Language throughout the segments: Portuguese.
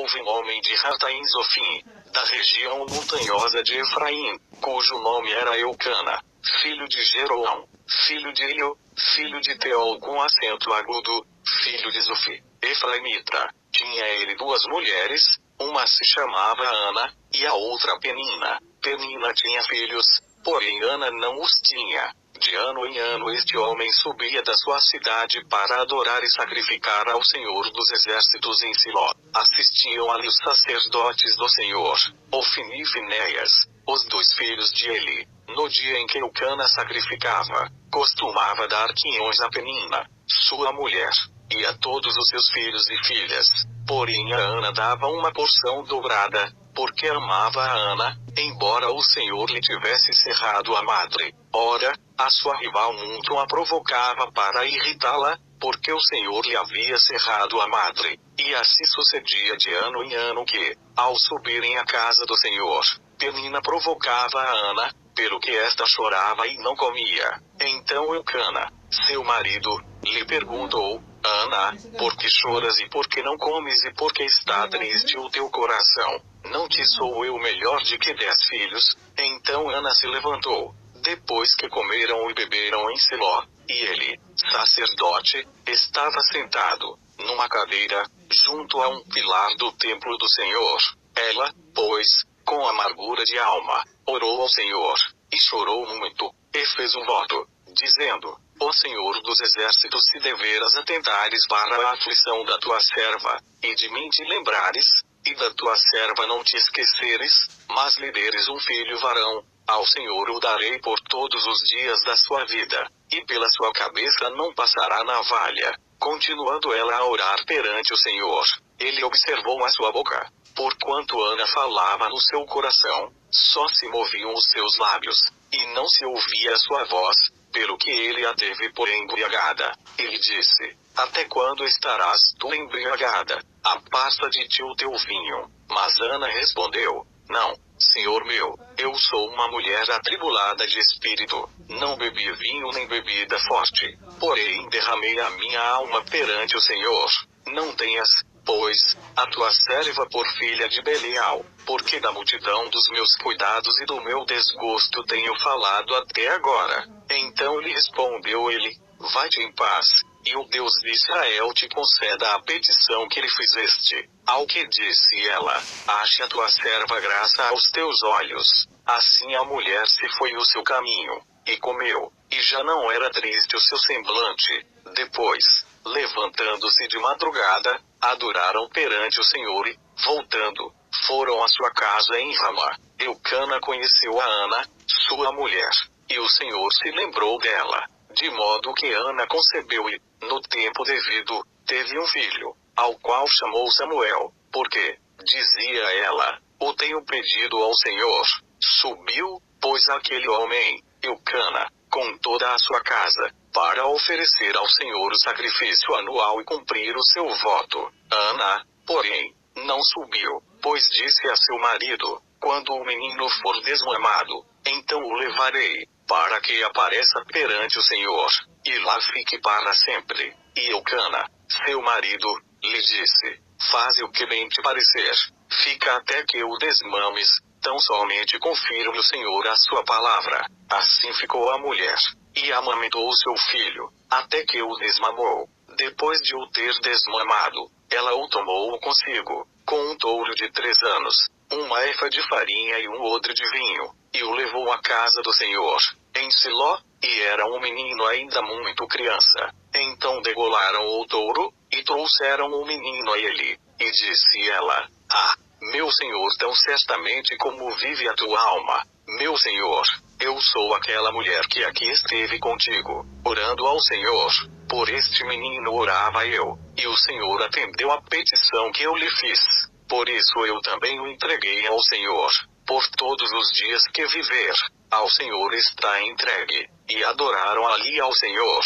houve um homem de Rataim Zofim, da região montanhosa de Efraim, cujo nome era Eucana, filho de Jeroão, filho de Elio, filho de Teol com acento agudo, filho de Zofi, Efraimita. Tinha ele duas mulheres, uma se chamava Ana, e a outra Penina. Penina tinha filhos, porém Ana não os tinha. De ano em ano este homem subia da sua cidade para adorar e sacrificar ao Senhor dos Exércitos em Siló. Assistiam ali os sacerdotes do Senhor, Ofni e Finéias, os dois filhos de Eli. No dia em que Eucana sacrificava, costumava dar quinhões a Penina, sua mulher, e a todos os seus filhos e filhas. Porém a Ana dava uma porção dobrada, porque amava a Ana, embora o Senhor lhe tivesse cerrado a madre. Ora, a sua rival muito a provocava para irritá-la, porque o Senhor lhe havia cerrado a madre. E assim sucedia de ano em ano que, ao subirem à casa do Senhor, Penina provocava a Ana, pelo que esta chorava e não comia. Então Eucana, seu marido, lhe perguntou: Ana, por que choras e por que não comes e por que está triste o teu coração? Não te sou eu melhor de que 10 filhos? Então Ana se levantou, depois que comeram e beberam em Siló, e ele, sacerdote, estava sentado, numa cadeira, junto a um pilar do templo do Senhor. Ela, pois, com amargura de alma, orou ao Senhor, e chorou muito, e fez um voto, dizendo: Ó Senhor dos Exércitos, se deveras atentares para a aflição da tua serva, e de mim te lembrares, e da tua serva não te esqueceres, mas lhe deres um filho varão, ao Senhor o darei por todos os dias da sua vida, e pela sua cabeça não passará navalha. Continuando ela a orar perante o Senhor, ele observou a sua boca. Porquanto Ana falava no seu coração, só se moviam os seus lábios, e não se ouvia a sua voz, pelo que ele a teve por embriagada. Ele disse: Até quando estarás tu embriagada? Aparta de ti o teu vinho. Mas Ana respondeu: Não, Senhor meu, eu sou uma mulher atribulada de espírito, não bebi vinho nem bebida forte, porém derramei a minha alma perante o Senhor. Não tenhas, pois, a tua serva por filha de Belial, porque da multidão dos meus cuidados e do meu desgosto tenho falado até agora. Então lhe respondeu ele: Vai-te em paz, e o Deus de Israel te conceda a petição que lhe fizeste. Ao que disse ela: Ache a tua serva graça aos teus olhos. Assim a mulher se foi o seu caminho, e comeu, e já não era triste o seu semblante. Depois, levantando-se de madrugada, adoraram perante o Senhor e, voltando, foram à sua casa em Ramá. Eucana conheceu a Ana, sua mulher, e o Senhor se lembrou dela, de modo que Ana concebeu e, no tempo devido, teve um filho, ao qual chamou Samuel, porque, dizia ela, o tenho pedido ao Senhor. Subiu, pois, aquele homem, Eucana, com toda a sua casa, para oferecer ao Senhor o sacrifício anual e cumprir o seu voto. Ana, porém, não subiu, pois disse a seu marido: Quando o menino for desmamado, então o levarei, para que apareça perante o Senhor, e lá fique para sempre. E Eucana, seu marido, lhe disse: Faze o que bem te parecer, fica até que o desmames, tão somente confirme o Senhor a sua palavra. Assim ficou a mulher, e amamentou o seu filho, até que o desmamou. Depois de o ter desmamado, ela o tomou consigo, com um touro de 3 anos, uma efa de farinha e um odre de vinho, e o levou à casa do Senhor, em Siló, e era um menino ainda muito criança. Então degolaram o touro, e trouxeram o menino a ele, e disse ela: Ah, meu Senhor, tão certamente como vive a tua alma, meu Senhor, eu sou aquela mulher que aqui esteve contigo, orando ao Senhor. Por este menino orava eu, e o Senhor atendeu a petição que eu lhe fiz. Por isso eu também o entreguei ao Senhor, por todos os dias que viver, ao Senhor está entregue. E adoraram ali ao Senhor.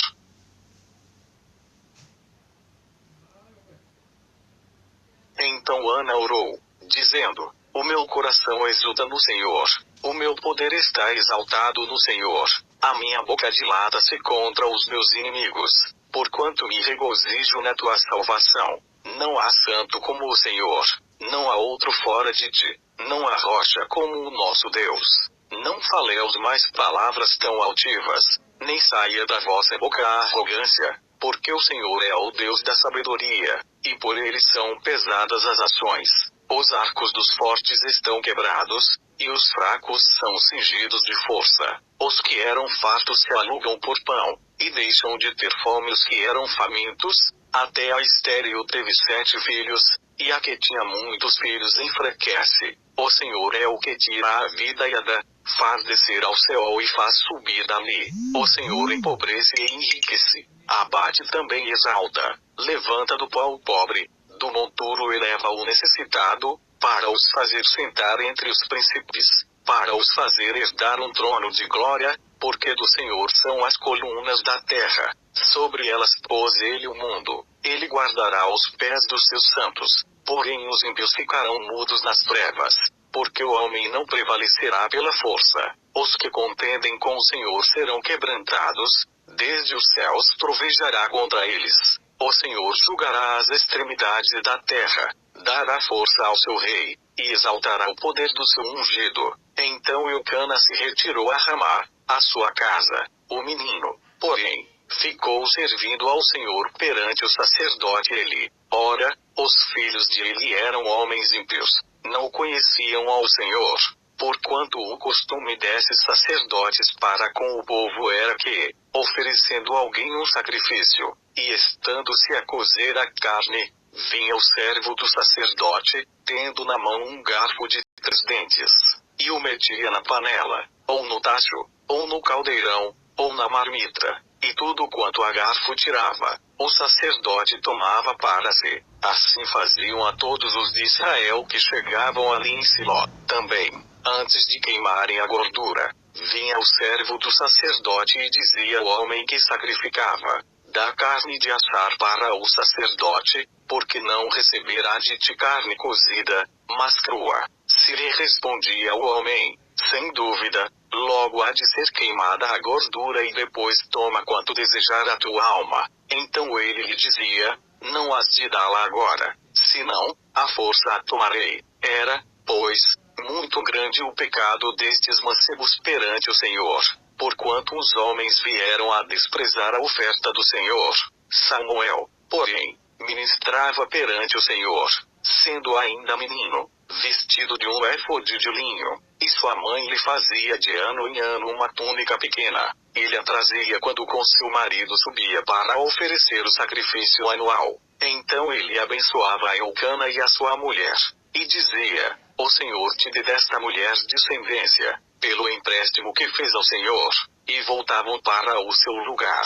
Então Ana orou, dizendo: O meu coração exulta no Senhor, o meu poder está exaltado no Senhor, a minha boca dilata-se contra os meus inimigos, porquanto me regozijo na tua salvação. Não há santo como o Senhor, não há outro fora de ti, não há rocha como o nosso Deus. Não faleis mais palavras tão altivas, nem saia da vossa boca a arrogância, porque o Senhor é o Deus da sabedoria, e por ele são pesadas as ações. Os arcos dos fortes estão quebrados, e os fracos são cingidos de força. Os que eram fartos se alugam por pão, e deixam de ter fome os que eram famintos. Até a estéril teve 7 filhos, e a que tinha muitos filhos enfraquece. O Senhor é o que tira a vida e a dá, faz descer ao céu e faz subir dali. O Senhor empobrece e enriquece, abate também e exalta, levanta do pó o pobre, do monturo eleva o necessitado, para os fazer sentar entre os príncipes, para os fazer herdar um trono de glória, porque do Senhor são as colunas da terra, sobre elas pôs ele o mundo, ele guardará os pés dos seus santos, porém os ímpios ficarão mudos nas trevas, porque o homem não prevalecerá pela força, os que contendem com o Senhor serão quebrantados, desde os céus trovejará contra eles. O Senhor julgará as extremidades da terra, dará força ao seu rei, e exaltará o poder do seu ungido. Então Eucana se retirou a Ramá, a sua casa. O menino, porém, ficou servindo ao Senhor perante o sacerdote Eli. Ora, os filhos de Eli eram homens ímpios, não conheciam ao Senhor, porquanto o costume desses sacerdotes para com o povo era que, oferecendo alguém um sacrifício, e estando-se a cozer a carne, vinha o servo do sacerdote, tendo na mão um garfo de 3 dentes, e o metia na panela, ou no tacho, ou no caldeirão, ou na marmita, e tudo quanto a garfo tirava, o sacerdote tomava para si. Assim faziam a todos os de Israel que chegavam ali em Siló. Também, antes de queimarem a gordura, vinha o servo do sacerdote e dizia ao homem que sacrificava: dá carne de assar para o sacerdote, porque não receberá de ti carne cozida, mas crua. Se lhe respondia o homem: sem dúvida, logo há de ser queimada a gordura e depois toma quanto desejar a tua alma. Então ele lhe dizia: não has de dá-la agora, senão, à força a tomarei. Era, pois, muito grande o pecado destes mancebos perante o Senhor, porquanto os homens vieram a desprezar a oferta do Senhor. Samuel, porém, ministrava perante o Senhor, sendo ainda menino, vestido de um éfode de linho, e sua mãe lhe fazia de ano em ano uma túnica pequena. Ele a trazia quando com seu marido subia para oferecer o sacrifício anual. Então ele abençoava a Eucana e a sua mulher, e dizia: o Senhor te dê desta mulher descendência, pelo empréstimo que fez ao Senhor. E voltavam para o seu lugar.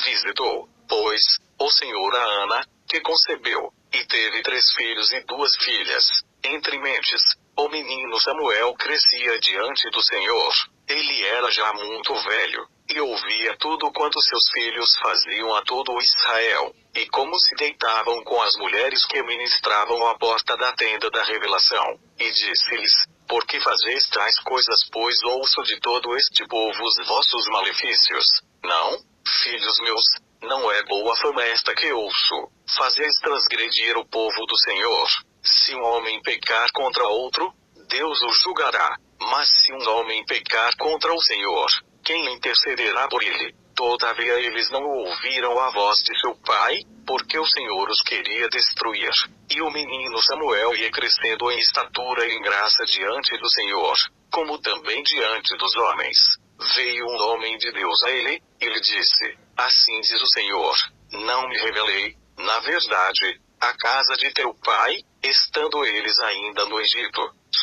Visitou, pois, o Senhor a Ana, que concebeu, e teve 3 filhos e 2 filhas. Entre mentes, o menino Samuel crescia diante do Senhor. Ele era já muito velho, e ouvia tudo quanto seus filhos faziam a todo Israel, e como se deitavam com as mulheres que ministravam à porta da tenda da revelação. E disse-lhes: por que fazeis tais coisas, pois ouço de todo este povo os vossos malefícios? Não, filhos meus, não é boa fama esta que ouço. Fazeis transgredir o povo do Senhor. Se um homem pecar contra outro, Deus o julgará. Mas se um homem pecar contra o Senhor, quem intercederá por ele? Todavia eles não ouviram a voz de seu pai, porque o Senhor os queria destruir. E o menino Samuel ia crescendo em estatura e em graça diante do Senhor, como também diante dos homens. Veio um homem de Deus a ele, e lhe disse: assim diz o Senhor, não me revelei, na verdade, a casa de teu pai, estando eles ainda no Egito,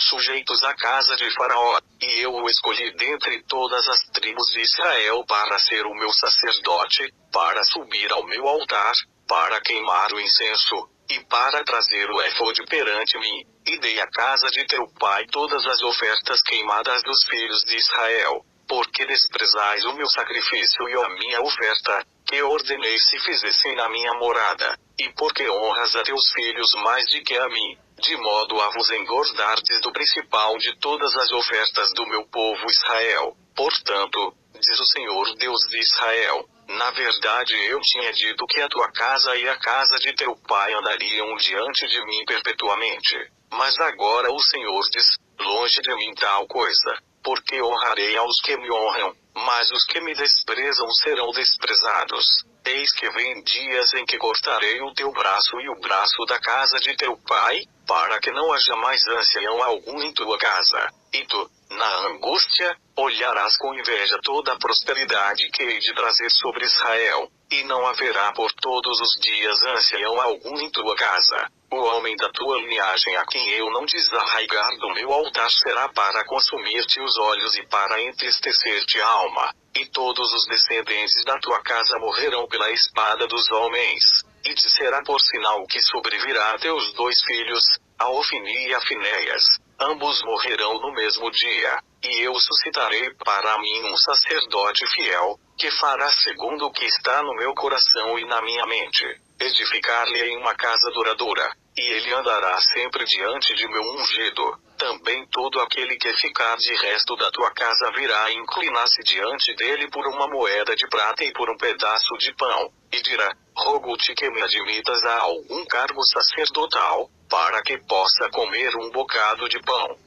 sujeitos à casa de Faraó, e eu o escolhi dentre todas as tribos de Israel para ser o meu sacerdote, para subir ao meu altar, para queimar o incenso, e para trazer o éfode perante mim, e dei à casa de teu pai todas as ofertas queimadas dos filhos de Israel, porque desprezais o meu sacrifício e a minha oferta, que ordenei se fizessem na minha morada, e porque honras a teus filhos mais de que a mim, de modo a vos engordardes do principal de todas as ofertas do meu povo Israel. Portanto, diz o Senhor Deus de Israel, Na verdade eu tinha dito que a tua casa e a casa de teu pai andariam diante de mim perpetuamente. Mas agora o Senhor diz, longe de mim tal coisa, porque honrarei aos que me honram, mas os que me desprezam serão desprezados. Eis que vem dias em que cortarei o teu braço e o braço da casa de teu pai, para que não haja mais ancião algum em tua casa. E tu, na angústia, olharás com inveja toda a prosperidade que hei de trazer sobre Israel, e não haverá por todos os dias ancião algum em tua casa. O homem da tua linhagem a quem eu não desarraigar do meu altar será para consumir-te os olhos e para entristecer-te a alma. E todos os descendentes da tua casa morrerão pela espada dos homens. E te será por sinal que sobrevirá a teus 2 filhos, a Ofni e a Finéias. Ambos morrerão no mesmo dia. E eu suscitarei para mim um sacerdote fiel, que fará segundo o que está no meu coração e na minha mente. Edificar-lhe-ei uma casa duradoura, e ele andará sempre diante de meu ungido. Também todo aquele que ficar de resto da tua casa virá inclinar-se diante dele por uma moeda de prata e por um pedaço de pão, e dirá, rogo-te que me admitas a algum cargo sacerdotal, para que possa comer um bocado de pão.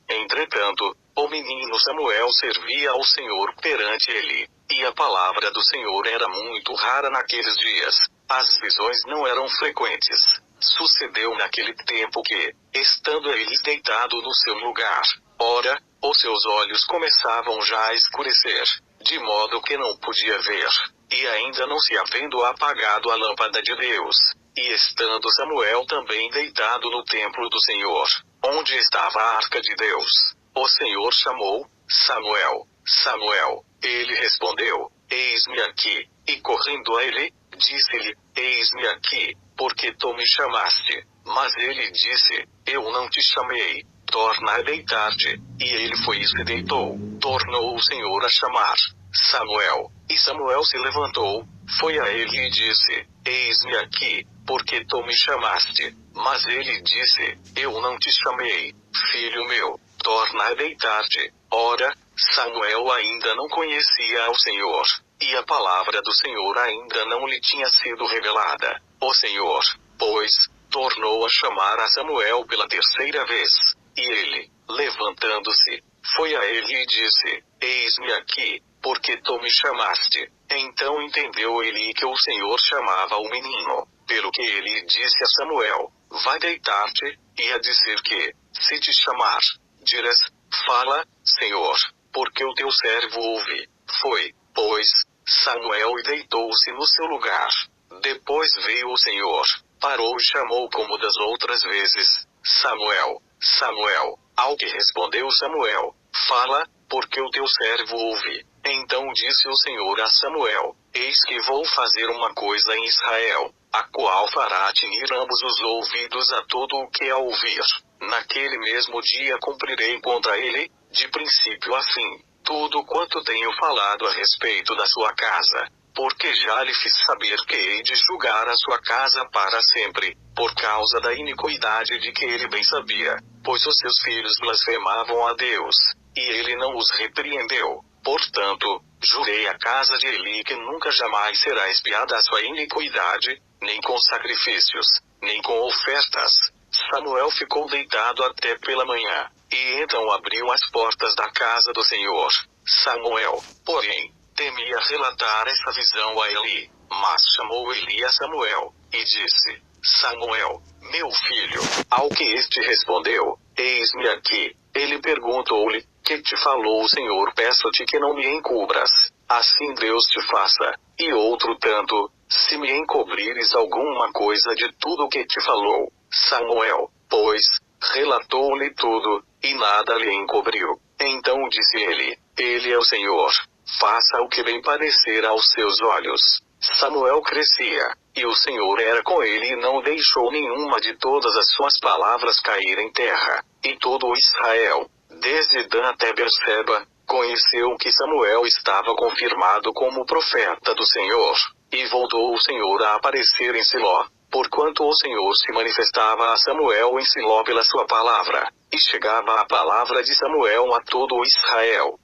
Entretanto, o menino Samuel servia ao Senhor perante ele, e a palavra do Senhor era muito rara naqueles dias. As visões não eram frequentes. Sucedeu naquele tempo que, estando eles deitado no seu lugar, ora, os seus olhos começavam já a escurecer, de modo que não podia ver, e ainda não se havendo apagado a lâmpada de Deus, e estando Samuel também deitado no templo do Senhor, onde estava a arca de Deus, o Senhor chamou, Samuel, Samuel. Ele respondeu, eis-me aqui, e correndo a ele, disse-lhe, eis-me aqui, porque tu me chamaste. Mas ele disse, eu não te chamei, torna a deitar-te. E ele foi e se deitou. Tornou o Senhor a chamar, Samuel. E Samuel se levantou, foi a ele e disse, eis-me aqui, porque tu me chamaste. Mas ele disse, eu não te chamei, filho meu, torna a deitar-te. Ora, Samuel ainda não conhecia ao Senhor, e a palavra do Senhor ainda não lhe tinha sido revelada. O Senhor, pois, tornou a chamar a Samuel pela 3ª vez, e ele, levantando-se, foi a ele e disse, eis-me aqui, porque tu me chamaste. Então entendeu ele que o Senhor chamava o menino, pelo que ele disse a Samuel, vai deitar-te, e a dizer que, se te chamar, dirás, fala, Senhor, porque o teu servo ouve. Foi, pois, Samuel e deitou-se no seu lugar. Depois veio o Senhor, parou e chamou como das outras vezes, Samuel, Samuel. Ao que respondeu Samuel, fala, porque o teu servo ouve. Então disse o Senhor a Samuel, eis que vou fazer uma coisa em Israel, a qual fará atinir ambos os ouvidos a todo o que a ouvir. Naquele mesmo dia cumprirei contra ele, de princípio a fim, tudo quanto tenho falado a respeito da sua casa, porque já lhe fiz saber que hei de julgar a sua casa para sempre, por causa da iniquidade de que ele bem sabia, pois os seus filhos blasfemavam a Deus, e ele não os repreendeu. Portanto, jurei à casa de Eli que nunca jamais será expiada a sua iniquidade, nem com sacrifícios, nem com ofertas. Samuel ficou deitado até pela manhã, e então abriu as portas da casa do Senhor. Samuel, porém, temia relatar essa visão a Eli, mas chamou Eli a Samuel, e disse, Samuel, meu filho. Ao que este respondeu, eis-me aqui. Ele perguntou-lhe, que te falou o Senhor? Peço-te que não me encubras, assim Deus te faça, e outro tanto, se me encobrires alguma coisa de tudo o que te falou. Samuel, pois, relatou-lhe tudo, e nada lhe encobriu. Então disse ele é o Senhor, faça o que bem parecer aos seus olhos. Samuel crescia, e o Senhor era com ele e não deixou nenhuma de todas as suas palavras cair em terra. E todo Israel, desde Dan até Berseba, conheceu que Samuel estava confirmado como profeta do Senhor. E voltou o Senhor a aparecer em Siló, porquanto o Senhor se manifestava a Samuel em Siló pela sua palavra, e chegava a palavra de Samuel a todo o Israel.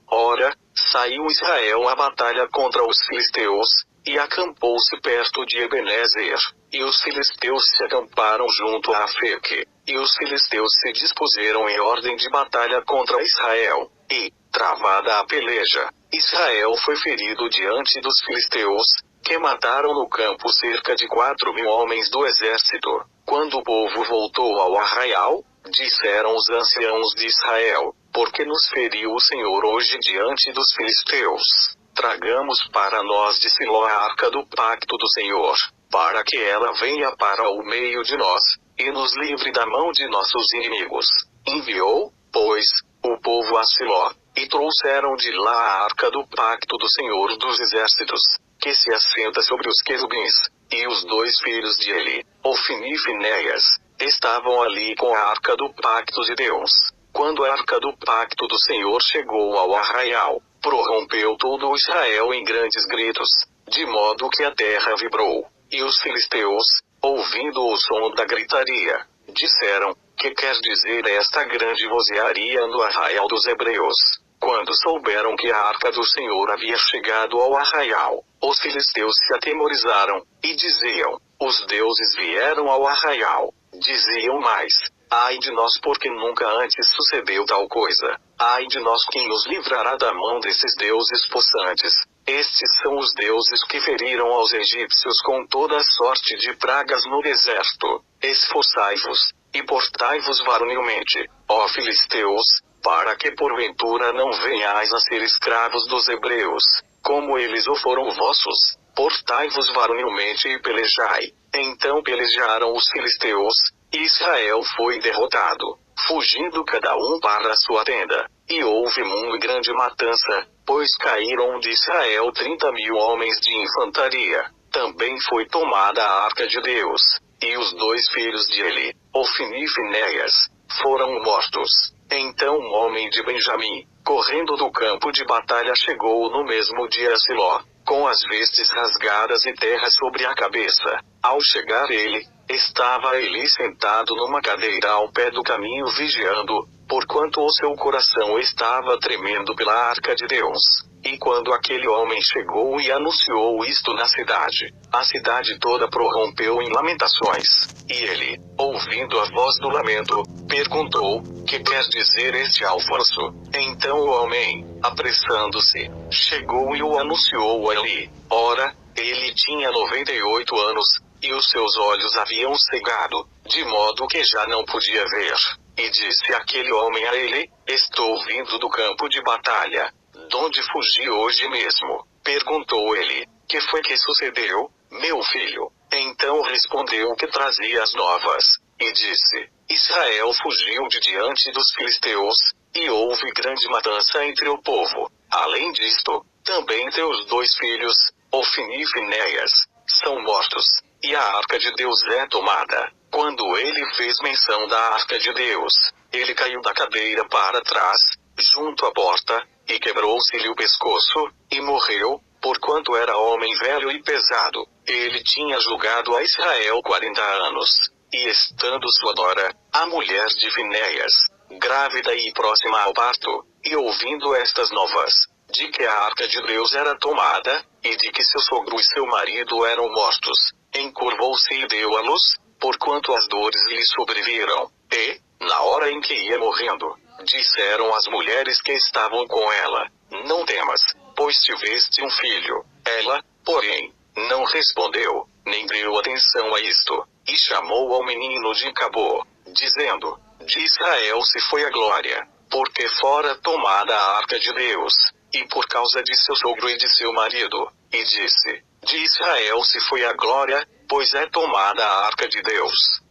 Ora, saiu Israel à batalha contra os filisteus, e acampou-se perto de Ebenezer, e os filisteus se acamparam junto a Afeque, e os filisteus se dispuseram em ordem de batalha contra Israel, e, travada a peleja, Israel foi ferido diante dos filisteus, que mataram no campo cerca de 4.000 homens do exército. Quando o povo voltou ao arraial, disseram os anciãos de Israel: por que nos feriu o Senhor hoje diante dos filisteus? Tragamos para nós de Siló a arca do pacto do Senhor, para que ela venha para o meio de nós, e nos livre da mão de nossos inimigos. Enviou, pois, o povo a Siló, e trouxeram de lá a arca do pacto do Senhor dos exércitos, que se assenta sobre os querubins, e os 2 filhos de Eli, Ofni e Finéias, estavam ali com a arca do pacto de Deus. Quando a arca do pacto do Senhor chegou ao arraial, prorrompeu todo o Israel em grandes gritos, de modo que a terra vibrou. E os filisteus, ouvindo o som da gritaria, disseram: que quer dizer esta grande vozearia no arraial dos hebreus? Quando souberam que a arca do Senhor havia chegado ao arraial, os filisteus se atemorizaram, e diziam: os deuses vieram ao arraial. Diziam mais: ai de nós, porque nunca antes sucedeu tal coisa. Ai de nós, quem nos livrará da mão desses deuses possantes? Estes são os deuses que feriram aos egípcios com toda sorte de pragas no deserto. Esforçai-vos, e portai-vos varonilmente, ó filisteus, para que porventura não venhais a ser escravos dos hebreus, como eles o foram vossos. Portai-vos varonilmente e pelejai. Então pelejaram os filisteus, e Israel foi derrotado, fugindo cada um para a sua tenda. E houve muito grande matança, pois caíram de Israel 30.000 homens de infantaria. Também foi tomada a arca de Deus, e os 2 filhos de Eli, Ofni e Finéias, foram mortos. Então um homem de Benjamim, correndo do campo de batalha, chegou no mesmo dia a Siló, com as vestes rasgadas e terra sobre a cabeça. Ao chegar ele, estava Eli sentado numa cadeira ao pé do caminho vigiando, porquanto o seu coração estava tremendo pela arca de Deus. E quando aquele homem chegou e anunciou isto na cidade, a cidade toda prorrompeu em lamentações. E ele, ouvindo a voz do lamento, perguntou: que quer dizer este alvoroço? Então o homem, apressando-se, chegou e o anunciou a Eli. Ora, ele tinha 98 anos, e os seus olhos haviam cegado, de modo que já não podia ver. E disse aquele homem a ele: estou vindo do campo de batalha. Donde fugi hoje mesmo? Perguntou ele: que foi que sucedeu, meu filho? Então respondeu que trazia as novas, e disse: Israel fugiu de diante dos filisteus, e houve grande matança entre o povo. Além disto, também teus 2 filhos, Ofni e Finéias, são mortos, e a arca de Deus é tomada. Quando ele fez menção da arca de Deus, ele caiu da cadeira para trás, junto à porta, e quebrou-se-lhe o pescoço, e morreu, porquanto era homem velho e pesado. Ele tinha julgado a Israel 40 anos. E estando sua nora, a mulher de Finéias, grávida e próxima ao parto, e ouvindo estas novas, de que a arca de Deus era tomada, e de que seu sogro e seu marido eram mortos, encurvou-se e deu à luz, porquanto as dores lhe sobreviram. E, na hora em que ia morrendo, disseram as mulheres que estavam com ela: não temas, pois tiveste um filho. Ela, porém, não respondeu, nem deu atenção a isto, e chamou ao menino de Cabô, dizendo: de Israel se foi a glória, porque fora tomada a arca de Deus, e por causa de seu sogro e de seu marido. E disse: de Israel se foi a glória, pois é tomada a arca de Deus.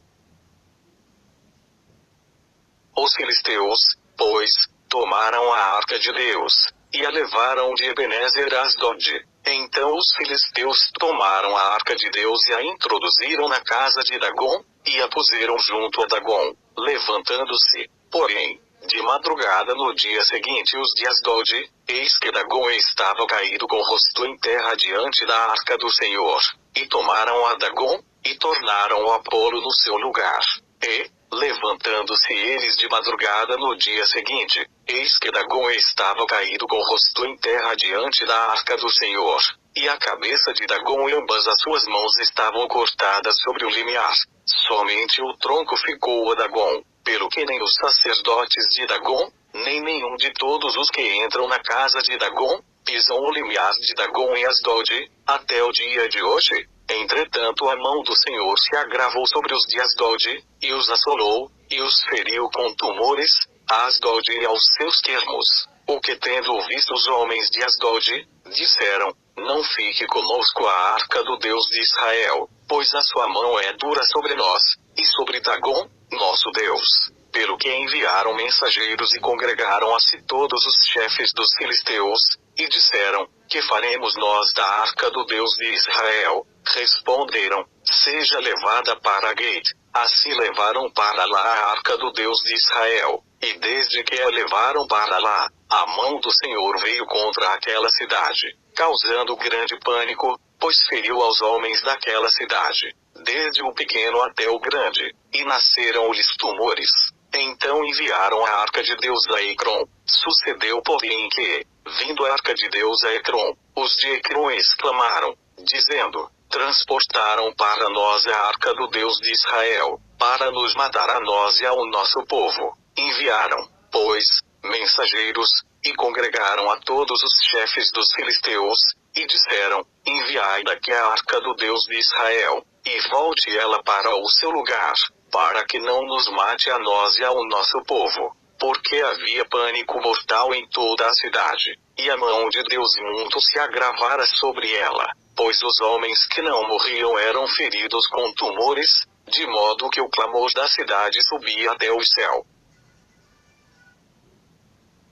Os filisteus, pois, tomaram a arca de Deus, e a levaram de Ebenezer a Asdod. Então os filisteus tomaram a arca de Deus e a introduziram na casa de Dagom, e a puseram junto a Dagom, levantando-se, porém, de madrugada no dia seguinte os de Asdod, eis que Dagom estava caído com o rosto em terra diante da arca do Senhor, e tomaram a Dagom, e tornaram a pô-lo no seu lugar. E, Levantando-se eles de madrugada no dia seguinte, eis que Dagom estava caído com o rosto em terra diante da arca do Senhor, e a cabeça de Dagom e ambas as suas mãos estavam cortadas sobre o limiar. Somente o tronco ficou a Dagom, pelo que nem os sacerdotes de Dagom, nem nenhum de todos os que entram na casa de Dagom, pisam o limiar de Dagom e Asdod, até o dia de hoje. Entretanto a mão do Senhor se agravou sobre os de Asdod, e os assolou, e os feriu com tumores, a Asdod e aos seus termos. O que tendo visto os homens de Asdod, disseram, não fique conosco a arca do Deus de Israel, pois a sua mão é dura sobre nós, e sobre Dagom, nosso Deus. Pelo que enviaram mensageiros e congregaram a si todos os chefes dos filisteus, e disseram, que faremos nós da arca do Deus de Israel? Responderam, seja levada para Gate. Assim levaram para lá a arca do Deus de Israel, e desde que a levaram para lá, a mão do Senhor veio contra aquela cidade, causando grande pânico, pois feriu aos homens daquela cidade, desde o pequeno até o grande, e nasceram-lhes tumores. Então enviaram a arca de Deus a Ecrom. Sucedeu porém que, vindo a arca de Deus a Ecrom, os de Ecrom exclamaram, dizendo, transportaram para nós a arca do Deus de Israel, para nos matar a nós e ao nosso povo. Enviaram, pois, mensageiros, e congregaram a todos os chefes dos filisteus, e disseram, enviai daqui a arca do Deus de Israel, e volte ela para o seu lugar, para que não nos mate a nós e ao nosso povo. Porque havia pânico mortal em toda a cidade, e a mão de Deus muito se agravara sobre ela, pois os homens que não morriam eram feridos com tumores, de modo que o clamor da cidade subia até o céu.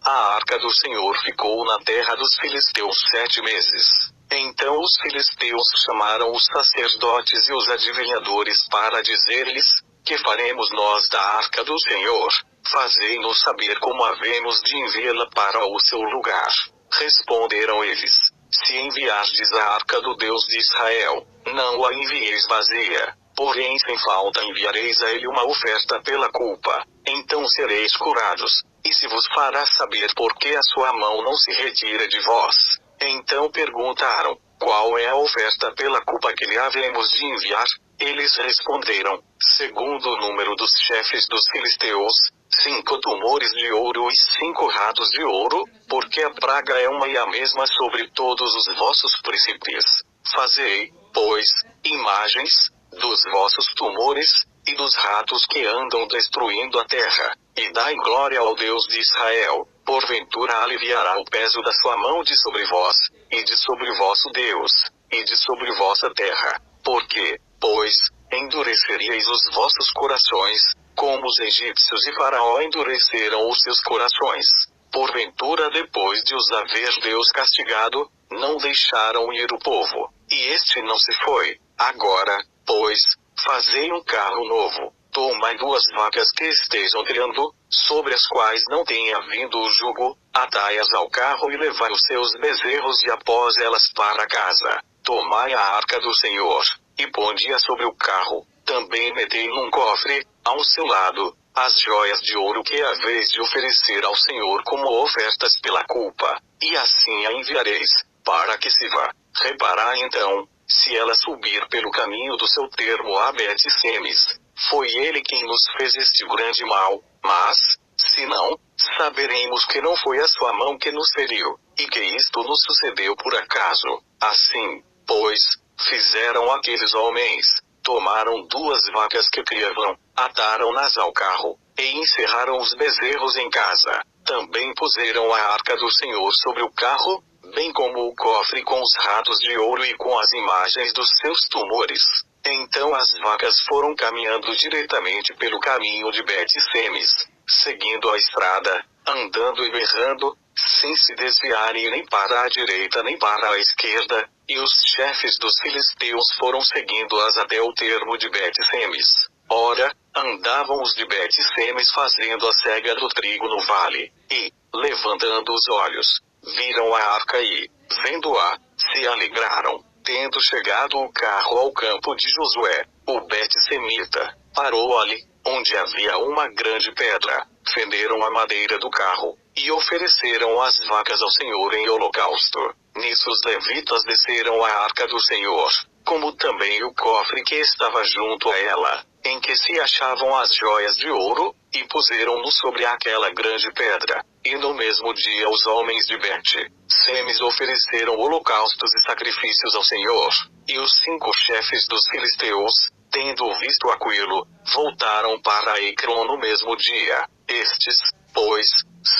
A arca do Senhor ficou na terra dos filisteus 7 meses. Então os filisteus chamaram os sacerdotes e os adivinhadores para dizer-lhes, que faremos nós da arca do Senhor? Fazei-nos saber como havemos de enviá-la para o seu lugar. Responderam eles, se enviardes a arca do Deus de Israel, não a envieis vazia, porém sem falta enviareis a ele uma oferta pela culpa, então sereis curados, e se vos fará saber por que a sua mão não se retira de vós. Então perguntaram, qual é a oferta pela culpa que lhe havemos de enviar? Eles responderam, segundo o número dos chefes dos filisteus, 5 tumores de ouro e 5 ratos de ouro, porque a praga é uma e a mesma sobre todos os vossos príncipes. Fazei, pois, imagens, dos vossos tumores, e dos ratos que andam destruindo a terra, e dai glória ao Deus de Israel, porventura aliviará o peso da sua mão de sobre vós, e de sobre vosso Deus, e de sobre vossa terra, porque, pois, endureceríeis os vossos corações, como os egípcios e Faraó endureceram os seus corações. Porventura depois de os haver Deus castigado, não deixaram ir o povo, e este não se foi. Agora, pois, fazei um carro novo, tomai 2 vacas que estejam criando, sobre as quais não tenha vindo o jugo, atai-as ao carro e levai os seus bezerros e após elas para casa. Tomai a arca do Senhor, e ponde-a sobre o carro, também metei num cofre, ao seu lado, as joias de ouro que haveis de oferecer ao Senhor como ofertas pela culpa, e assim a enviareis, para que se vá. Reparai então, se ela subir pelo caminho do seu termo a Bet-Semes, foi ele quem nos fez este grande mal, mas, se não, saberemos que não foi a sua mão que nos feriu, e que isto nos sucedeu por acaso. Assim, pois, fizeram aqueles homens, tomaram 2 vacas que criavam, ataram-nas ao carro, e encerraram os bezerros em casa. Também puseram a arca do Senhor sobre o carro, bem como o cofre com os ratos de ouro e com as imagens dos seus tumores. Então as vacas foram caminhando diretamente pelo caminho de Bet-Semes, seguindo a estrada, andando e berrando, sem se desviarem nem para a direita nem para a esquerda, e os chefes dos filisteus foram seguindo-as até o termo de Bet-Semes. Ora, andavam os de Bet-Semes fazendo a cega do trigo no vale, e, levantando os olhos, viram a arca e, vendo-a, se alegraram. Tendo chegado o carro ao campo de Josué, o Bet-Semita, parou ali, onde havia uma grande pedra, fenderam a madeira do carro, e ofereceram as vacas ao Senhor em holocausto. Nisso os levitas desceram à arca do Senhor, como também o cofre que estava junto a ela, em que se achavam as joias de ouro, e puseram-no sobre aquela grande pedra. E no mesmo dia os homens de Bet-Semes ofereceram holocaustos e sacrifícios ao Senhor, e os 5 chefes dos filisteus, tendo visto aquilo, voltaram para Ecrom no mesmo dia. Estes, pois,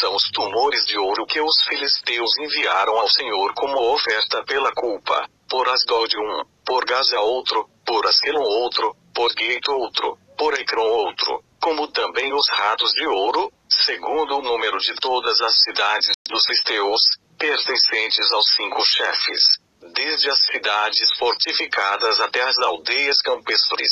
são os tumores de ouro que os filisteus enviaram ao Senhor como oferta pela culpa, por Asdod um, por Gaza outro, por Askelon outro, por Gate outro, por Ecrom outro, como também os ratos de ouro, segundo o número de todas as cidades dos filisteus, pertencentes aos 5 chefes, desde as cidades fortificadas até as aldeias campestres.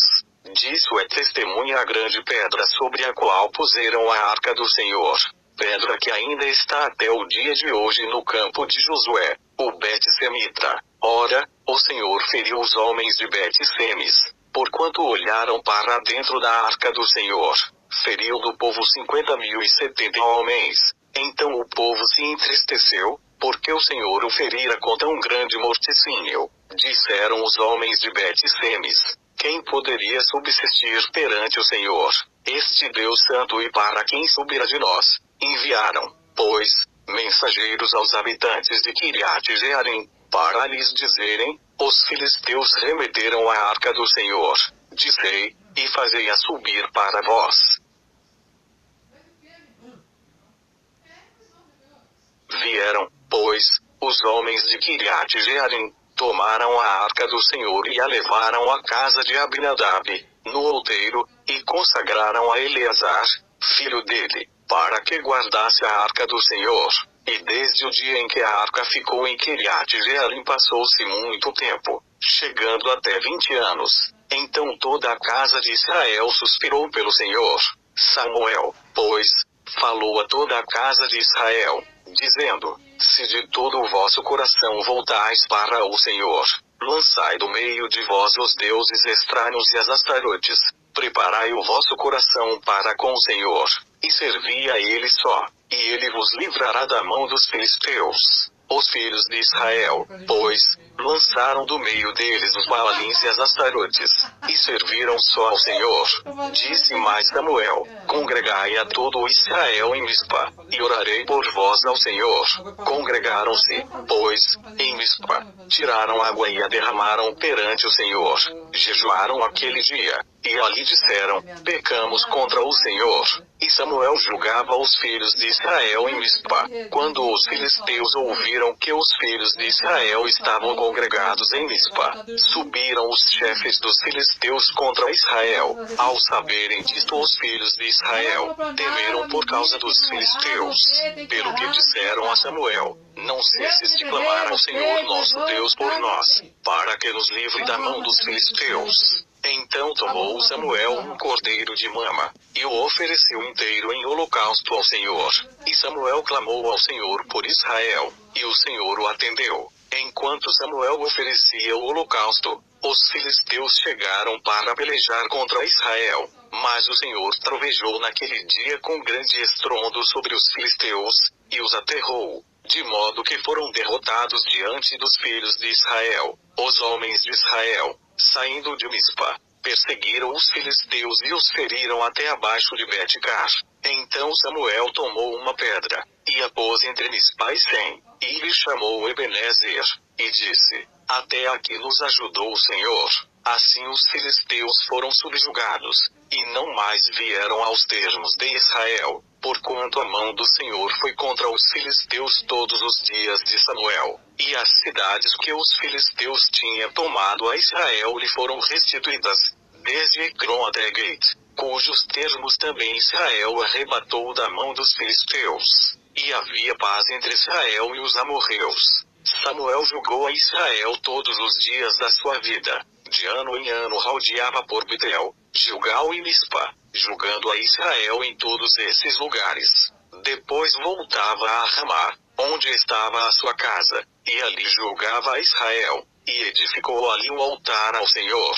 Disso é testemunha a grande pedra sobre a qual puseram a arca do Senhor, pedra que ainda está até o dia de hoje no campo de Josué, o Bet-Semita. Ora, o Senhor feriu os homens de Bet-Semes, porquanto olharam para dentro da arca do Senhor. Feriu do povo 50.070 homens. Então o povo se entristeceu, porque o Senhor o ferira com tão grande morticínio. Disseram os homens de Bet-Semes: quem poderia subsistir perante o Senhor, este Deus santo, e para quem subirá de nós? Enviaram, pois, mensageiros aos habitantes de Kiriat-Jearim, para lhes dizerem: os filisteus remeteram a arca do Senhor. Dizei, e fazei-a subir para vós. Vieram, pois, os homens de Kiriat-Jearim, tomaram a arca do Senhor e a levaram à casa de Abinadab, no outeiro, e consagraram a Eleazar, filho dele, para que guardasse a arca do Senhor. E desde o dia em que a arca ficou em Kiriat-Jearim passou-se muito tempo, chegando até 20 anos. Então toda a casa de Israel suspirou pelo Senhor. Samuel, pois, falou a toda a casa de Israel, dizendo: se de todo o vosso coração voltais para o Senhor, lançai do meio de vós os deuses estranhos e as astarotes, preparai o vosso coração para com o Senhor, e servi a Ele só, e Ele vos livrará da mão dos filisteus. Os filhos de Israel, pois, lançaram do meio deles os Baalins e as Astarotes, e serviram só ao Senhor. Disse mais Samuel: congregai a todo o Israel em Mispa, e orarei por vós ao Senhor. Congregaram-se, pois, em Mispa, tiraram água e a derramaram perante o Senhor. Jejuaram aquele dia, e ali disseram: pecamos contra o Senhor. E Samuel julgava os filhos de Israel em Mispa. Quando os filisteus ouviram que os filhos de Israel estavam congregados em Mispa, subiram os chefes dos filisteus contra Israel. Ao saberem disto, os filhos de Israel temeram por causa dos filisteus. Pelo que disseram a Samuel: não cesses de clamar ao Senhor nosso Deus por nós, para que nos livre da mão dos filisteus. Então tomou Samuel um cordeiro de mama, e o ofereceu inteiro em holocausto ao Senhor. E Samuel clamou ao Senhor por Israel, e o Senhor o atendeu. Enquanto Samuel oferecia o holocausto, os filisteus chegaram para pelejar contra Israel. Mas o Senhor trovejou naquele dia com grande estrondo sobre os filisteus, e os aterrou, de modo que foram derrotados diante dos filhos de Israel. Os homens de Israel, saindo de Mispa, perseguiram os filisteus e os feriram até abaixo de Bet-Car. Então Samuel tomou uma pedra, e a pôs entre Mispa e Sem, e lhe chamou Ebenezer, e disse: até aqui nos ajudou o Senhor. Assim os filisteus foram subjugados, e não mais vieram aos termos de Israel, porquanto a mão do Senhor foi contra os filisteus todos os dias de Samuel. E as cidades que os filisteus tinham tomado a Israel lhe foram restituídas, desde Ecrom até Gate, cujos termos também Israel arrebatou da mão dos filisteus. E havia paz entre Israel e os amorreus. Samuel julgou a Israel todos os dias da sua vida. De ano em ano rodeava por Betel, Gilgal e Mispa, julgando a Israel em todos esses lugares. Depois voltava a Ramá, onde estava a sua casa, e ali julgava a Israel, e edificou ali um altar ao Senhor.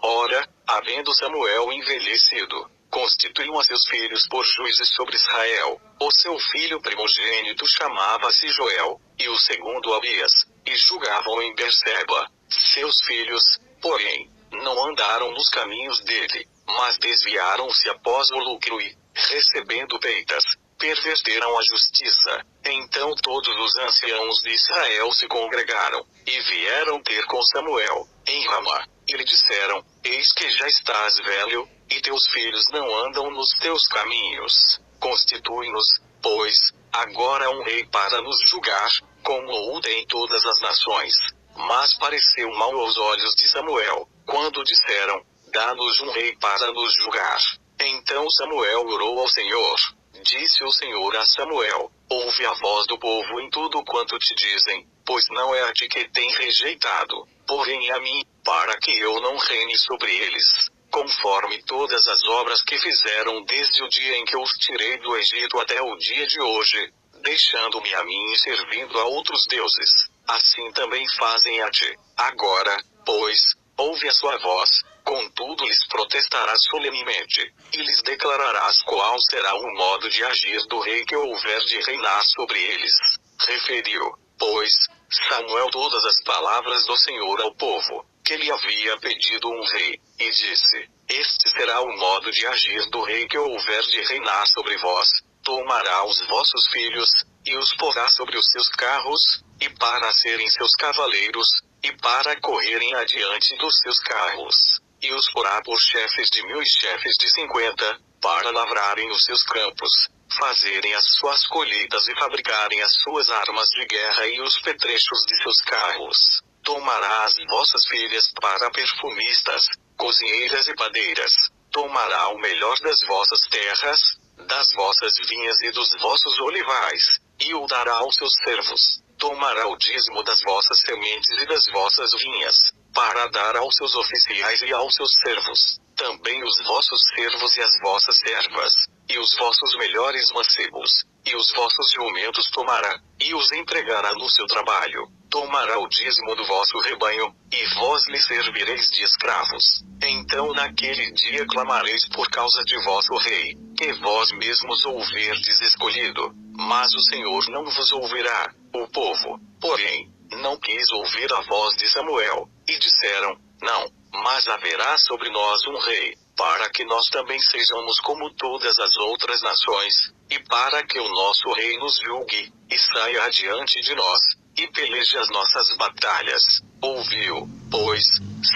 Ora, havendo Samuel envelhecido, constituiu a seus filhos por juízes sobre Israel. O seu filho primogênito chamava-se Joel, e o segundo Abias, e julgavam em Berseba. Seus filhos, porém, não andaram nos caminhos dele, mas desviaram-se após o lucro e, recebendo peitas, perverteram a justiça. Então todos os anciãos de Israel se congregaram, e vieram ter com Samuel, em Ramá, e lhe disseram: Eis que já estás velho, e teus filhos não andam nos teus caminhos. Constitui-nos, pois, agora um rei para nos julgar, como o tem todas as nações. Mas pareceu mal aos olhos de Samuel, quando disseram: Dá-nos um rei para nos julgar. Então Samuel orou ao Senhor. Disse o Senhor a Samuel: Ouve a voz do povo em tudo quanto te dizem, pois não é a ti que tem rejeitado, porém a mim, para que eu não reine sobre eles, conforme todas as obras que fizeram desde o dia em que os tirei do Egito até o dia de hoje, deixando-me a mim e servindo a outros deuses. Assim também fazem a ti. Agora, pois, ouve a sua voz, contudo lhes protestarás solenemente, e lhes declararás qual será o modo de agir do rei que houver de reinar sobre eles. Referiu, pois, Samuel todas as palavras do Senhor ao povo, que lhe havia pedido um rei, e disse: Este será o modo de agir do rei que houver de reinar sobre vós. Tomará os vossos filhos, e os porá sobre os seus carros, e para serem seus cavaleiros, e para correrem adiante dos seus carros, e os porá por chefes de 1000 e chefes de 50, para lavrarem os seus campos, fazerem as suas colheitas e fabricarem as suas armas de guerra e os petrechos de seus carros. Tomará as vossas filhas para perfumistas, cozinheiras e padeiras. Tomará o melhor das vossas terras, das vossas vinhas e dos vossos olivais, e o dará aos seus servos. Tomará o dízimo das vossas sementes e das vossas vinhas, para dar aos seus oficiais e aos seus servos, também os vossos servos e as vossas servas, e os vossos melhores mancebos, e os vossos jumentos tomará, e os entregará no seu trabalho. Tomará o dízimo do vosso rebanho, e vós lhe servireis de escravos. Então naquele dia clamareis por causa de vosso rei, que vós mesmos ouvirdes escolhido, mas o Senhor não vos ouvirá. O povo, porém, não quis ouvir a voz de Samuel, e disseram: Não, mas haverá sobre nós um rei, para que nós também sejamos como todas as outras nações, e para que o nosso rei nos julgue, e saia adiante de nós, e peleje as nossas batalhas. Ouviu, pois,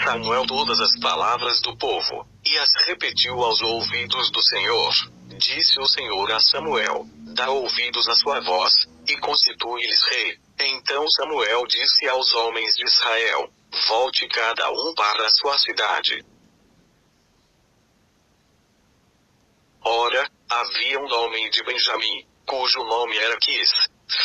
Samuel todas as palavras do povo, e as repetiu aos ouvidos do Senhor. Disse o Senhor a Samuel: Dá ouvidos à sua voz, e constitui-lhes rei. Então Samuel disse aos homens de Israel: Volte cada um para a sua cidade. Ora, havia um homem de Benjamim, cujo nome era Quis,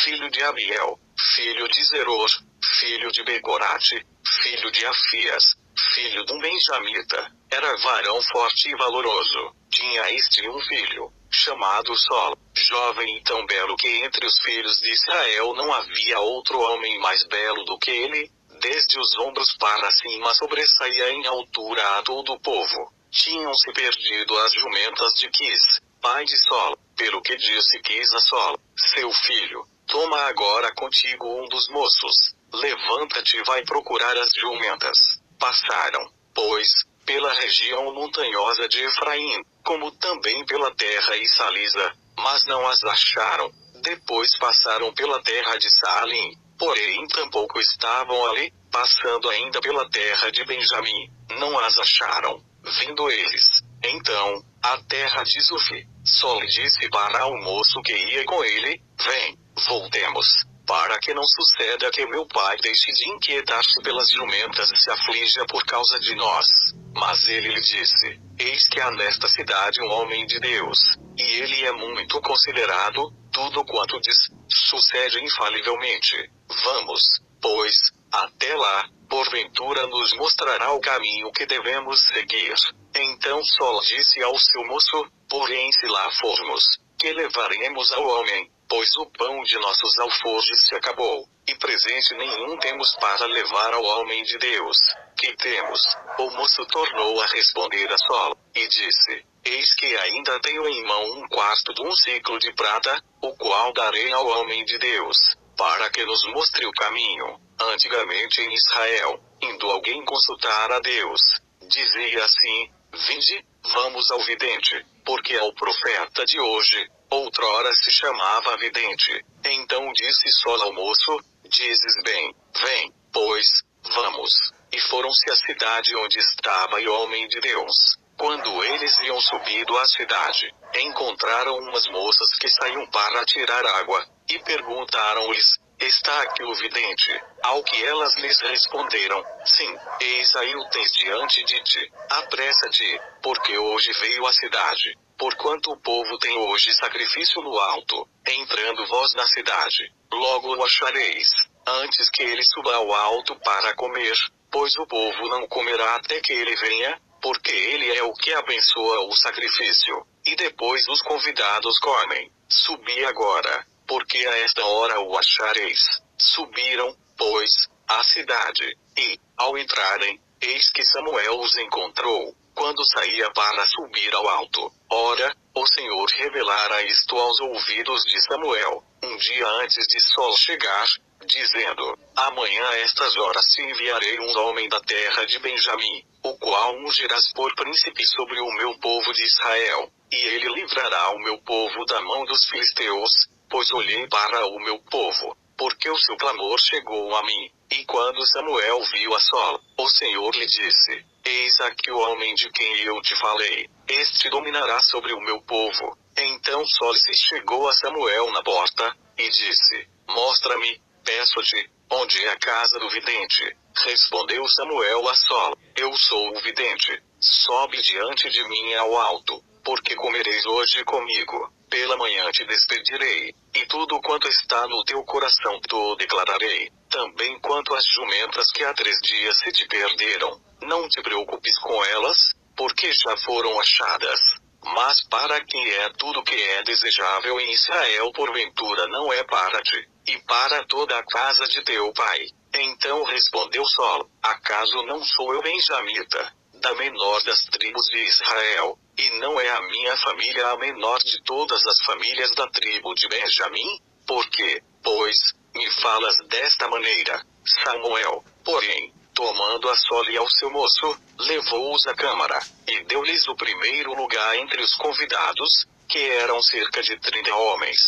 filho de Abiel, filho de Zeror, filho de Becorate, filho de Afias, filho de um benjamita. Era varão forte e valoroso. Tinha este um filho, chamado Sol, jovem e tão belo que entre os filhos de Israel não havia outro homem mais belo do que ele. Desde os ombros para cima sobressaía em altura a todo o povo. Tinham-se perdido as jumentas de Quis, pai de Sol, pelo que disse Quis a Sol, seu filho: Toma agora contigo um dos moços, levanta-te e vai procurar as jumentas. Passaram, pois, pela região montanhosa de Efraim, como também pela terra e Salisa, mas não as acharam. Depois passaram pela terra de Saalim, porém tampouco estavam ali. Passando ainda pela terra de Benjamim, não as acharam. Vindo eles, então, à terra de Zufi, Sol disse para o moço que ia com ele: Vem, voltemos, para que não suceda que meu pai deixe de inquietar-se pelas jumentas e se aflija por causa de nós. Mas ele lhe disse: Eis que há nesta cidade um homem de Deus, e ele é muito considerado. Tudo quanto diz, sucede infalivelmente. Vamos, pois, até lá, porventura nos mostrará o caminho que devemos seguir. Então Sol disse ao seu moço: Porém se lá formos, que levaremos ao homem, pois o pão de nossos alforjes se acabou, e presente nenhum temos para levar ao homem de Deus. que temos? O moço tornou a responder a Sol, e disse: Eis que ainda tenho em mão um quarto de um ciclo de prata, o qual darei ao homem de Deus, para que nos mostre o caminho. Antigamente em Israel, indo alguém consultar a Deus, dizia assim: Vinde, vamos ao vidente, porque é o profeta de hoje. Outrora se chamava vidente. Então disse Sol ao moço: Dizes bem, vem, pois, vamos. E foram-se à cidade onde estava o homem de Deus. Quando eles iam subindo à cidade, encontraram umas moças que saíam para tirar água, e perguntaram-lhes: Está aqui o vidente? Ao que elas lhes responderam: Sim, eis aí o tens diante de ti. Apressa-te, porque hoje veio à cidade. Porquanto o povo tem hoje sacrifício no alto. Entrando vós na cidade, logo o achareis, antes que ele suba ao alto para comer, pois o povo não comerá até que ele venha, porque ele é o que abençoa o sacrifício, e depois os convidados comem. Subi agora, porque a esta hora o achareis. Subiram, pois, à cidade, e, ao entrarem, eis que Samuel os encontrou, quando saía para subir ao alto. Ora, o Senhor revelara isto aos ouvidos de Samuel, um dia antes de Sol chegar, dizendo: Amanhã a estas horas te enviarei um homem da terra de Benjamim, o qual ungirás por príncipe sobre o meu povo de Israel, e ele livrará o meu povo da mão dos filisteus, pois olhei para o meu povo, porque o seu clamor chegou a mim. E quando Samuel viu a Sol, o Senhor lhe disse: Eis aqui o homem de quem eu te falei, este dominará sobre o meu povo. Então Sol se chegou a Samuel na porta, e disse: Mostra-me, peço-te, onde é a casa do vidente. Respondeu Samuel a Sol: Eu sou o vidente. Sobe diante de mim ao alto, porque comereis hoje comigo. Pela manhã te despedirei, e tudo quanto está no teu coração te declararei. Também quanto às jumentas que há 3 dias se te perderam, não te preocupes com elas, porque já foram achadas. Mas para quem é tudo que é desejável em Israel porventura não é para ti, e para toda a casa de teu pai. Então respondeu Sol: Acaso não sou eu benjamita, da menor das tribos de Israel, e não é a minha família a menor de todas as famílias da tribo de Benjamim? Por que, pois, me falas desta maneira? Samuel, porém, tomando a Sol e ao seu moço, levou-os à câmara, e deu-lhes o primeiro lugar entre os convidados, que eram cerca de 30 homens.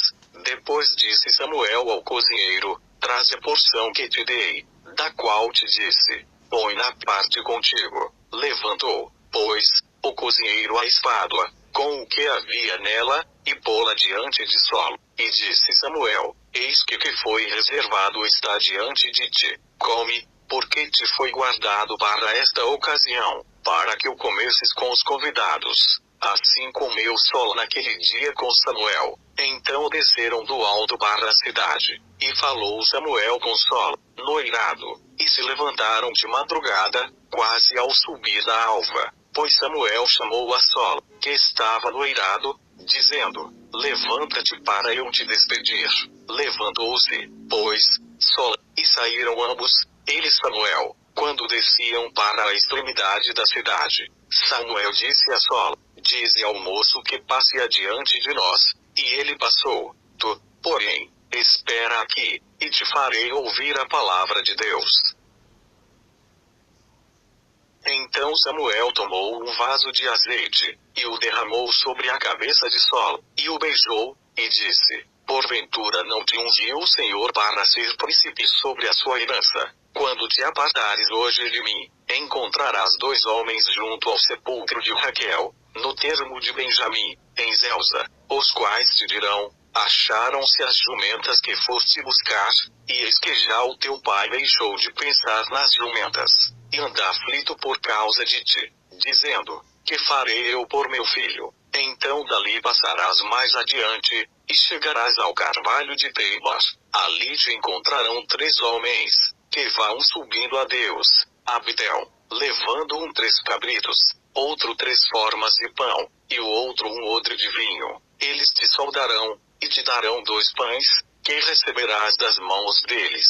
Depois disse Samuel ao cozinheiro: Traze a porção que te dei, da qual te disse: Põe na parte contigo. Levantou, pois, o cozinheiro a espádua, com o que havia nela, e pô-la diante de Sol. E disse Samuel: Eis que foi reservado está diante de ti. Come, porque te foi guardado para esta ocasião, para que o comesses com os convidados. Assim comeu Sol naquele dia com Samuel. Então desceram do alto para a cidade, e falou Samuel com Sol, no eirado, e se levantaram de madrugada, quase ao subir da alva, pois Samuel chamou a Sol, que estava no eirado, dizendo: Levanta-te para eu te despedir. Levantou-se, pois, Sol, e saíram ambos, ele e Samuel, quando desciam para a extremidade da cidade. Samuel disse a Sol: Dize ao moço que passe adiante de nós. E ele passou. Tu, porém, espera aqui, e te farei ouvir a palavra de Deus. Então Samuel tomou um vaso de azeite, e o derramou sobre a cabeça de Sol, e o beijou, e disse: Porventura não te ungiu o Senhor para ser príncipe sobre a sua herança? Quando te apartares hoje de mim, encontrarás 2 homens junto ao sepulcro de Raquel, no termo de Benjamim, em Zelza, os quais te dirão: Acharam-se as jumentas que foste buscar, e eis que já o teu pai deixou de pensar nas jumentas, e anda aflito por causa de ti, dizendo: Que farei eu por meu filho? Então dali passarás mais adiante, e chegarás ao carvalho de Teibar. Ali te encontrarão 3 homens, que vão subindo a Deus, a Betel, levando 3 cabritos, outro 3 formas de pão, e o outro um odre de vinho. Eles te saudarão, e te darão 2 pães, que receberás das mãos deles.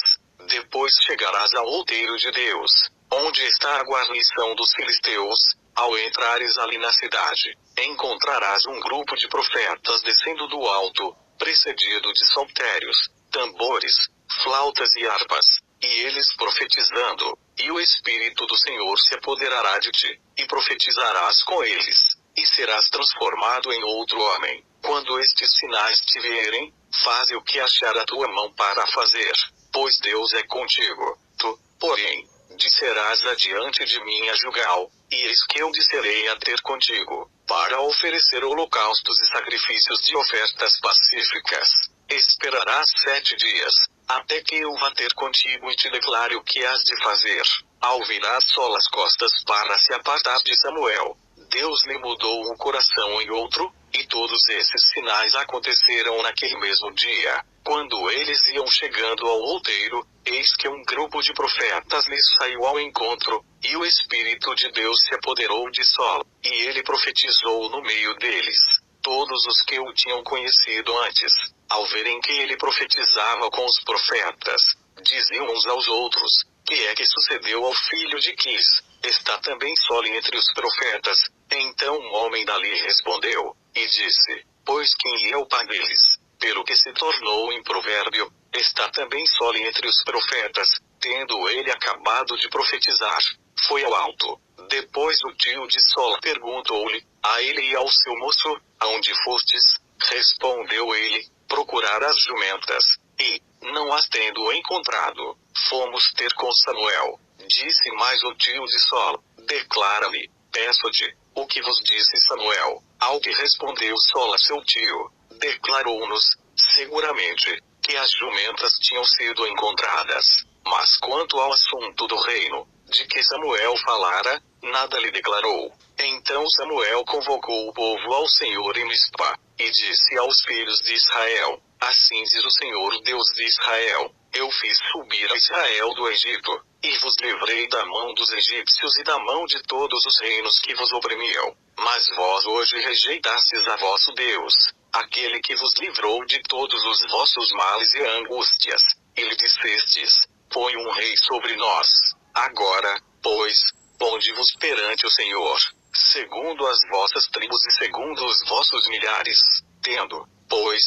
Depois chegarás ao outeiro de Deus, onde está a guarnição dos filisteus? Ao entrares ali na cidade, encontrarás um grupo de profetas descendo do alto, precedido de saltérios, tambores, flautas e harpas, e eles profetizando, e o Espírito do Senhor se apoderará de ti, e profetizarás com eles, e serás transformado em outro homem. Quando estes sinais te vierem, faze o que achar a tua mão para fazer, pois Deus é contigo. Tu, porém, disserás adiante de mim a Gilgal, e eis que eu disserei a ter contigo, para oferecer holocaustos e sacrifícios de ofertas pacíficas. Esperarás 7 dias, até que eu vá ter contigo e te declare o que has de fazer. Ao virar só as costas para se apartar de Samuel, Deus lhe mudou o coração em outro, e todos esses sinais aconteceram naquele mesmo dia. Quando eles iam chegando ao outeiro, eis que um grupo de profetas lhes saiu ao encontro, e o Espírito de Deus se apoderou de Saulo, e ele profetizou no meio deles. Todos os que o tinham conhecido antes, ao verem que ele profetizava com os profetas, diziam uns aos outros: que é que sucedeu ao filho de Quis? Está também Saulo entre os profetas? Então um homem dali respondeu, e disse: pois quem é o pai deles? Pelo que se tornou em provérbio, está também Saulo entre os profetas. Tendo ele acabado de profetizar, foi ao alto. Depois o tio de Saulo perguntou-lhe, a ele e ao seu moço: aonde fostes? Respondeu ele: procurar as jumentas. E, não as tendo encontrado, fomos ter com Samuel. Disse mais o tio de Saulo: declara-me, peço-te, o que vos disse Samuel. Ao que respondeu Saulo a seu tio: declarou-nos, seguramente, que as jumentas tinham sido encontradas. Mas quanto ao assunto do reino, de que Samuel falara, nada lhe declarou. Então Samuel convocou o povo ao Senhor em Mispa, e disse aos filhos de Israel: assim diz o Senhor Deus de Israel: eu fiz subir a Israel do Egito, e vos livrei da mão dos egípcios e da mão de todos os reinos que vos oprimiam. Mas vós hoje rejeitastes a vosso Deus, aquele que vos livrou de todos os vossos males e angústias, e lhe dissestes: põe um rei sobre nós. Agora, pois, ponde-vos perante o Senhor, segundo as vossas tribos e segundo os vossos milhares. Tendo, pois,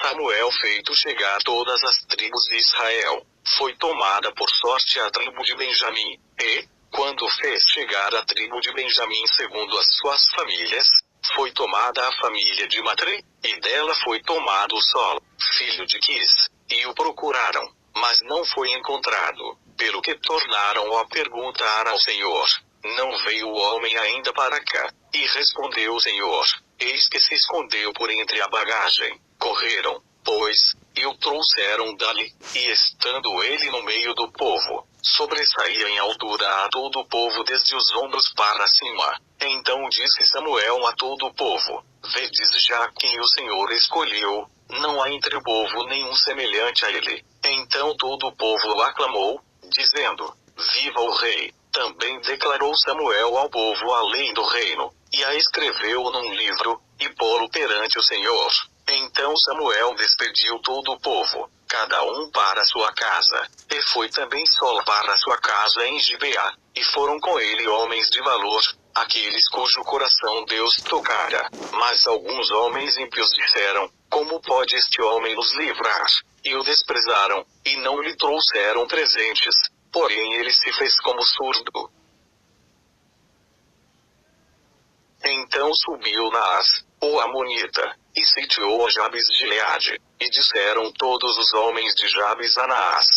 Samuel feito chegar todas as tribos de Israel, foi tomada por sorte a tribo de Benjamim, e, quando fez chegar a tribo de Benjamim segundo as suas famílias, foi tomada a família de Matre, e dela foi tomado Saulo, filho de Quis, e o procuraram, mas não foi encontrado, pelo que tornaram a perguntar ao Senhor: não veio o homem ainda para cá? E respondeu o Senhor: eis que se escondeu por entre a bagagem. Correram, pois, e o trouxeram dali, e estando ele no meio do povo, sobressaía em altura a todo o povo desde os ombros para cima. Então disse Samuel a todo o povo: vedes já quem o Senhor escolheu, não há entre o povo nenhum semelhante a ele. Então todo o povo o aclamou, dizendo: viva o rei. Também declarou Samuel ao povo a lei do reino, e a escreveu num livro, e pô-lo perante o Senhor. Então Samuel despediu todo o povo, cada um para sua casa, e foi também Saulo para sua casa em Gibeá, e foram com ele homens de valor, aqueles cujo coração Deus tocara. Mas alguns homens ímpios disseram: como pode este homem nos livrar? E o desprezaram, e não lhe trouxeram presentes, porém ele se fez como surdo. Então subiu Naás, o Amonita, e sitiou a Jabes de Gileade, e disseram todos os homens de Jabes a Naás: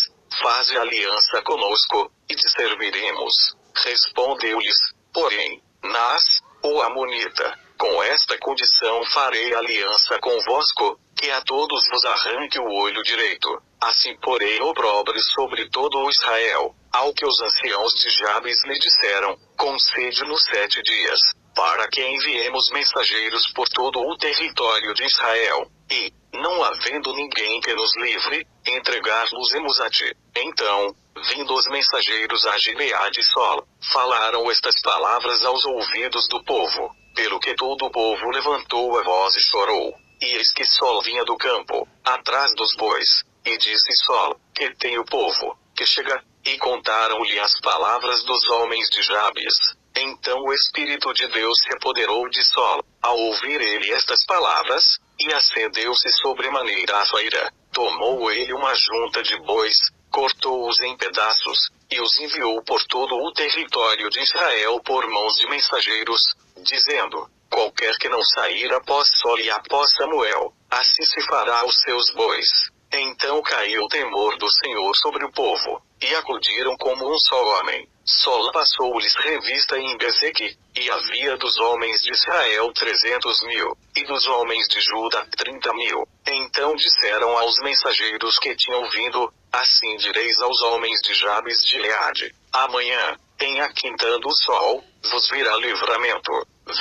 faze aliança conosco, e te serviremos. Respondeu-lhes, porém, Naás, o Amonita: com esta condição farei aliança convosco, que a todos vos arranque o olho direito. Assim porei opróbrio sobre todo o Israel. Ao que os anciãos de Jabes lhe disseram: concede-nos 7 dias, para que enviemos mensageiros por todo o território de Israel, e, não havendo ninguém que nos livre, entregar-nos-emos a ti. Então, vindo os mensageiros a Gileade de Saulo, falaram estas palavras aos ouvidos do povo, pelo que todo o povo levantou a voz e chorou. E eis que Saulo vinha do campo, atrás dos bois, e disse Saulo: que tem o povo, que chega? e contaram-lhe as palavras dos homens de Jabes. Então o Espírito de Deus se apoderou de Sol, ao ouvir ele estas palavras, e acendeu-se sobremaneira a sua ira. Tomou ele uma junta de bois, cortou-os em pedaços, e os enviou por todo o território de Israel por mãos de mensageiros, dizendo: qualquer que não sair após Sol e após Samuel, assim se fará aos seus bois. Então caiu o temor do Senhor sobre o povo, e acudiram como um só homem. Sol passou-lhes revista em Bezeque, e havia dos homens de Israel 300.000, e dos homens de Juda 30.000. Então disseram aos mensageiros que tinham vindo: assim direis aos homens de Jabes de Gileade: amanhã, em aquintando o sol, vos virá livramento.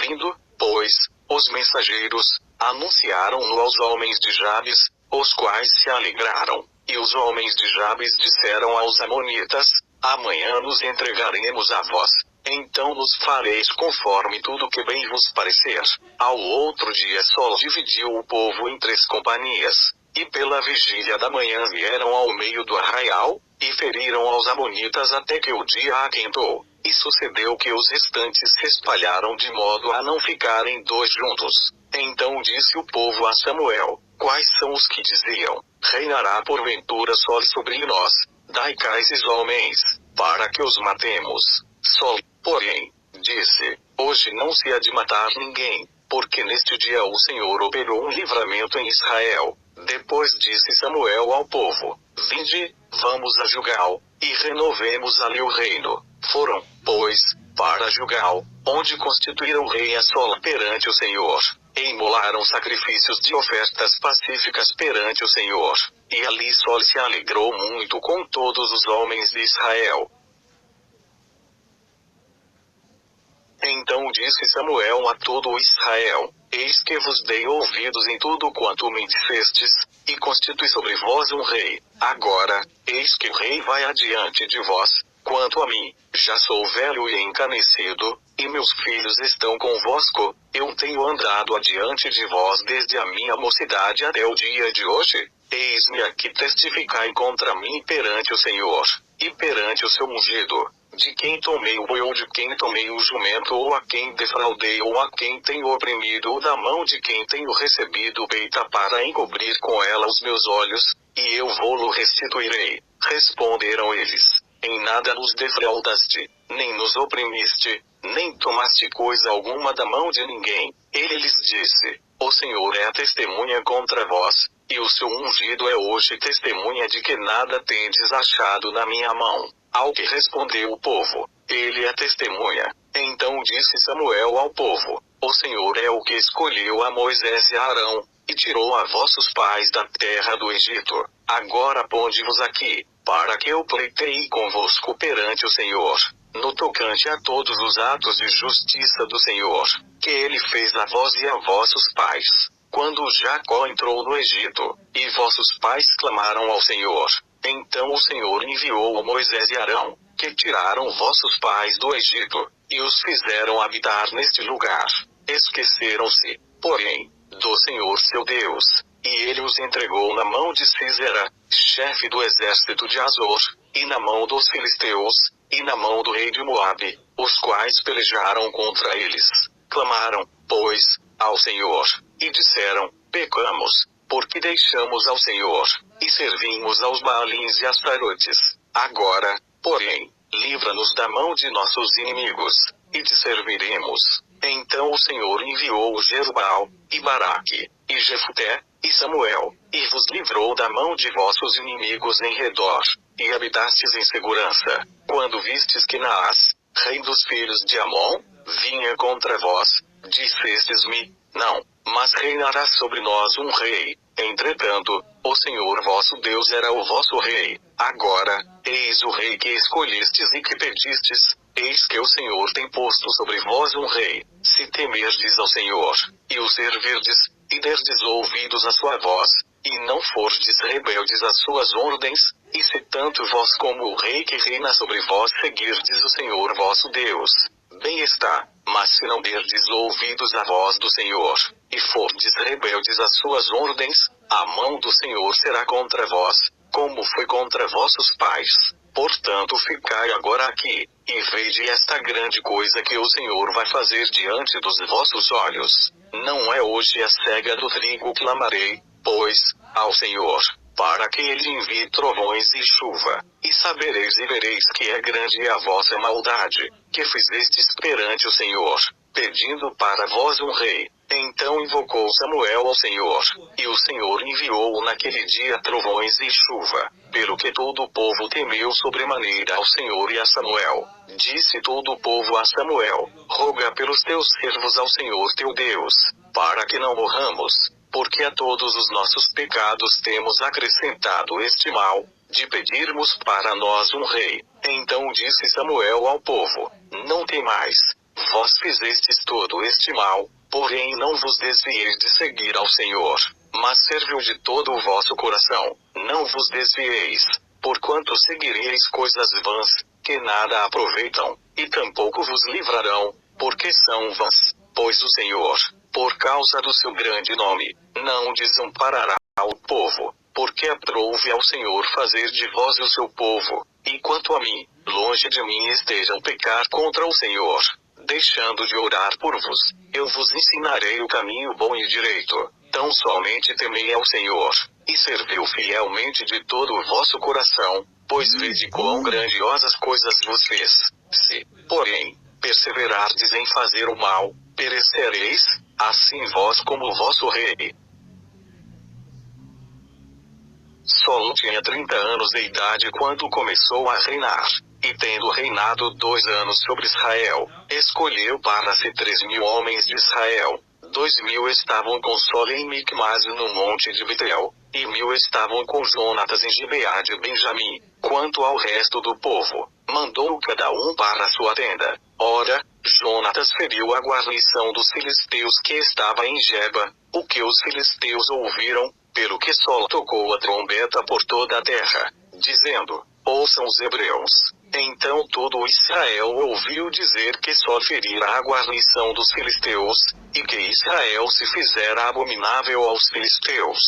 Vindo, pois, os mensageiros, anunciaram-no aos homens de Jabes, os quais se alegraram. E os homens de Jabes disseram aos amonitas: amanhã nos entregaremos a vós. Então nos fareis conforme tudo que bem vos parecer. Ao outro dia Sol dividiu o povo em 3 companhias, e pela vigília da manhã vieram ao meio do arraial, e feriram aos amonitas até que o dia aquentou. E sucedeu que os restantes se espalharam de modo a não ficarem 2 juntos. Então disse o povo a Samuel: quais são os que diziam: reinará porventura Sol sobre nós? Dai cá esses homens, para que os matemos. Sol, porém, disse: hoje não se há de matar ninguém, porque neste dia o Senhor operou um livramento em Israel. Depois disse Samuel ao povo: vinde, vamos a Gilgal, e renovemos ali o reino. Foram, pois, para Gilgal, onde constituíram rei a Sol perante o Senhor, e imolaram sacrifícios de ofertas pacíficas perante o Senhor. E ali Sol se alegrou muito com todos os homens de Israel. Então disse Samuel a todo o Israel: eis que vos dei ouvidos em tudo quanto me dissestes, e constitui sobre vós um rei. Agora, eis que o rei vai adiante de vós. Quanto a mim, já sou velho e encanecido, e meus filhos estão convosco. Eu tenho andado adiante de vós desde a minha mocidade até o dia de hoje. Eis-me aqui, testificai contra mim perante o Senhor, e perante o seu ungido, de quem tomei o boi ou de quem tomei o jumento, ou a quem defraudei, ou a quem tenho oprimido, ou da mão de quem tenho recebido peita para encobrir com ela os meus olhos, e eu vou-lo restituirei. Responderam eles: em nada nos defraudaste, nem nos oprimiste, nem tomaste coisa alguma da mão de ninguém. Ele lhes disse: o Senhor é a testemunha contra vós, e o seu ungido é hoje testemunha de que nada tendes achado na minha mão. Ao que respondeu o povo: ele é testemunha. Então disse Samuel ao povo: o Senhor é o que escolheu a Moisés e a Arão, e tirou a vossos pais da terra do Egito. Agora ponde-vos aqui, para que eu pleiteie convosco perante o Senhor, no tocante a todos os atos de justiça do Senhor, que ele fez a vós e a vossos pais, quando Jacó entrou no Egito, e vossos pais clamaram ao Senhor. Então o Senhor enviou Moisés e Arão, que tiraram vossos pais do Egito, e os fizeram habitar neste lugar. Esqueceram-se, porém, do Senhor seu Deus, e ele os entregou na mão de Sísera, chefe do exército de Azor, e na mão dos filisteus, e na mão do rei de Moabe, os quais pelejaram contra eles. Clamaram, pois, ao Senhor, e disseram: pecamos, porque deixamos ao Senhor, e servimos aos Baalins e Astarotes. Agora, porém, livra-nos da mão de nossos inimigos, e te serviremos. Então o Senhor enviou Jerubbaal, e Baraque, e Jefté, e Samuel, e vos livrou da mão de vossos inimigos em redor, e habitastes em segurança. Quando vistes que Naás, rei dos filhos de Amon, vinha contra vós, dissestes-me: não, mas reinará sobre nós um rei. Entretanto, o Senhor vosso Deus era o vosso rei. Agora, eis o rei que escolhestes e que pedistes. Eis que o Senhor tem posto sobre vós um rei. Se temerdes ao Senhor, e o servirdes, e derdes ouvidos à sua voz, e não fordes rebeldes às suas ordens, e se tanto vós como o rei que reina sobre vós seguirdes o Senhor vosso Deus, bem está. Mas se não derdes ouvidos à voz do Senhor, e fordes rebeldes às suas ordens, a mão do Senhor será contra vós, como foi contra vossos pais. Portanto ficai agora aqui, e vede esta grande coisa que o Senhor vai fazer diante dos vossos olhos. Não é hoje a cega do trigo clamarei, pois, ao Senhor, para que ele envie trovões e chuva, e sabereis e vereis que é grande a vossa maldade, que fizestes perante o Senhor, pedindo para vós um rei. Então invocou Samuel ao Senhor, e o Senhor enviou naquele dia trovões e chuva, pelo que todo o povo temeu sobremaneira ao Senhor e a Samuel. Disse todo o povo a Samuel: roga pelos teus servos ao Senhor teu Deus, para que não morramos, porque a todos os nossos pecados temos acrescentado este mal, de pedirmos para nós um rei. Então disse Samuel ao povo: não temais, vós fizestes todo este mal, porém não vos desvieis de seguir ao Senhor, mas serve-o de todo o vosso coração. Não vos desvieis, porquanto seguireis coisas vãs, que nada aproveitam, e tampouco vos livrarão, porque são vãs. Pois o Senhor, por causa do seu grande nome, não desamparará o povo, porque aprouve ao Senhor fazer de vós o seu povo. E quanto a mim, longe de mim estejam pecar contra o Senhor, deixando de orar por vos. Eu vos ensinarei o caminho bom e direito. Tão somente temei ao Senhor, e servi-o fielmente de todo o vosso coração, pois vede quão grandiosas coisas vos fez. Se, porém, perseverardes em fazer o mal, perecereis, assim vós como o vosso rei. Saulo tinha 30 anos de idade quando começou a reinar, e tendo reinado 2 anos sobre Israel, escolheu para si 3.000 homens de Israel. 2.000 estavam com Saulo em Micmas no monte de Betel, e 1.000 estavam com Jonatas em Gibeá de Benjamim. Quanto ao resto do povo, mandou cada um para sua tenda. Ora, Jonatas feriu a guarnição dos filisteus que estava em Geba, o que os filisteus ouviram, pelo que Saulo tocou a trombeta por toda a terra, dizendo: ouçam os hebreus. Então todo Israel ouviu dizer que Saulo ferira a guarnição dos filisteus, e que Israel se fizera abominável aos filisteus.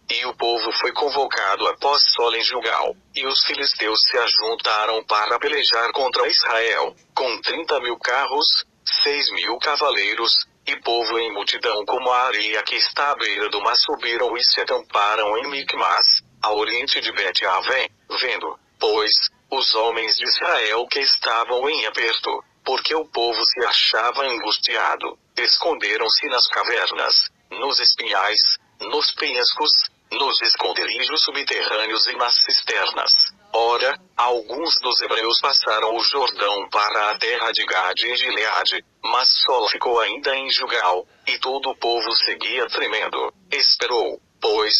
E o povo foi convocado após Saulo em Gilgal, e os filisteus se ajuntaram para pelejar contra Israel, com 30.000 carros, 6.000 cavaleiros, e povo em multidão como a areia que está à beira do mar subiram e se acamparam em Micmas, a oriente de Bet-Avém, vendo, pois, os homens de Israel que estavam em aperto, porque o povo se achava angustiado, esconderam-se nas cavernas, nos espinhais, nos penhascos, nos esconderijos subterrâneos e nas cisternas. Ora, alguns dos hebreus passaram o Jordão para a terra de Gade e Gileade, mas Saulo ficou ainda em Gilgal, e todo o povo seguia tremendo. Esperou, pois,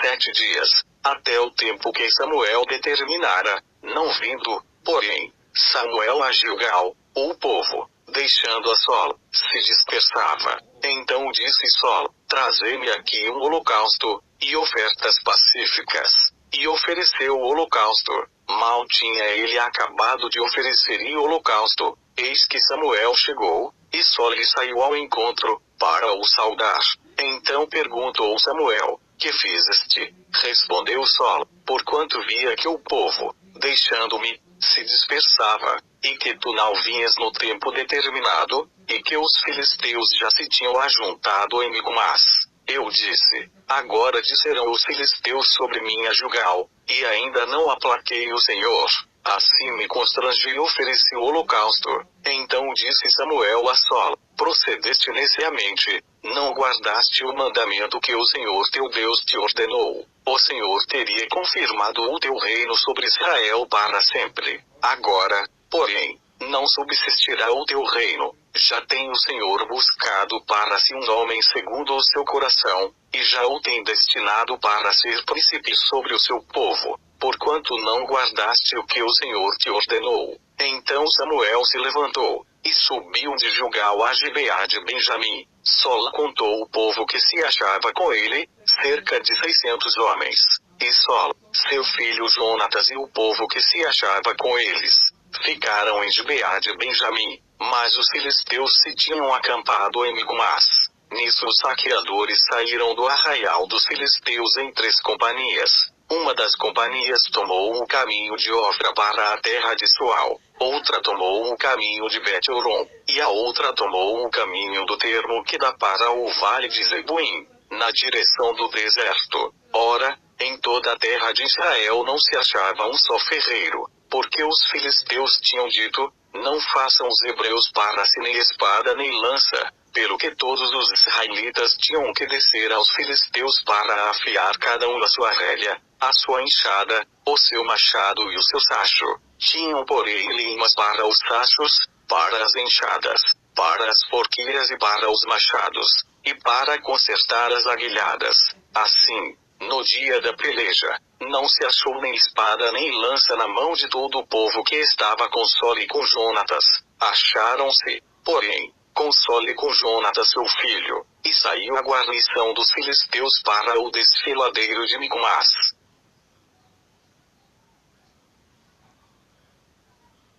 7 dias, até o tempo que Samuel determinara, não vindo, porém, Samuel a Gilgal, o povo, deixando a Saulo, se dispersava. Então disse Saulo: trazei-me aqui um holocausto, e ofertas pacíficas. E ofereceu o holocausto. Mal tinha ele acabado de oferecer o holocausto, eis que Samuel chegou, e Saulo lhe saiu ao encontro, para o saudar. Então perguntou Samuel: que fizeste? Respondeu Saulo: porquanto via que o povo, deixando-me, se dispersava, e que tu não vinhas no tempo determinado, e que os filisteus já se tinham ajuntado em Micmas. Eu disse: agora disserão os filisteus sobre mim a Gilgal, e ainda não aplaquei o Senhor. Assim me constrangi e ofereci o holocausto. Então disse Samuel a Saulo: procedeste neciamente, não guardaste o mandamento que o Senhor teu Deus te ordenou. O Senhor teria confirmado o teu reino sobre Israel para sempre. Agora, porém, não subsistirá o teu reino. Já tem o Senhor buscado para si um homem segundo o seu coração, e já o tem destinado para ser príncipe sobre o seu povo, porquanto não guardaste o que o Senhor te ordenou. Então Samuel se levantou, e subiu de Gilgal a Gibeá de Benjamim. Saulo contou o povo que se achava com ele, cerca de 600 homens. E Saulo, seu filho Jonatas e o povo que se achava com eles, ficaram em Gibeá de Benjamim, mas os filisteus se tinham acampado em Micmas. Nisso os saqueadores saíram do arraial dos filisteus em 3 companhias, Uma das companhias tomou o caminho de Ofra para a terra de Sual, outra tomou o caminho de Bet-horon, e a outra tomou o caminho do termo que dá para o vale de Zebuim, na direção do deserto. Ora, em toda a terra de Israel não se achava um só ferreiro, porque os filisteus tinham dito: não façam os hebreus para si nem espada nem lança, pelo que todos os israelitas tinham que descer aos filisteus para afiar cada um a sua relha, a sua enxada, o seu machado e o seu sacho. Tinham porém limas para os sachos, para as enxadas, para as forquilhas e para os machados, e para consertar as aguilhadas. Assim, no dia da peleja, não se achou nem espada nem lança na mão de todo o povo que estava com Sol e com Jonatas. Acharam-se, porém, com Sol e com Jonatas seu filho, e saiu a guarnição dos filisteus para o desfiladeiro de Micmas.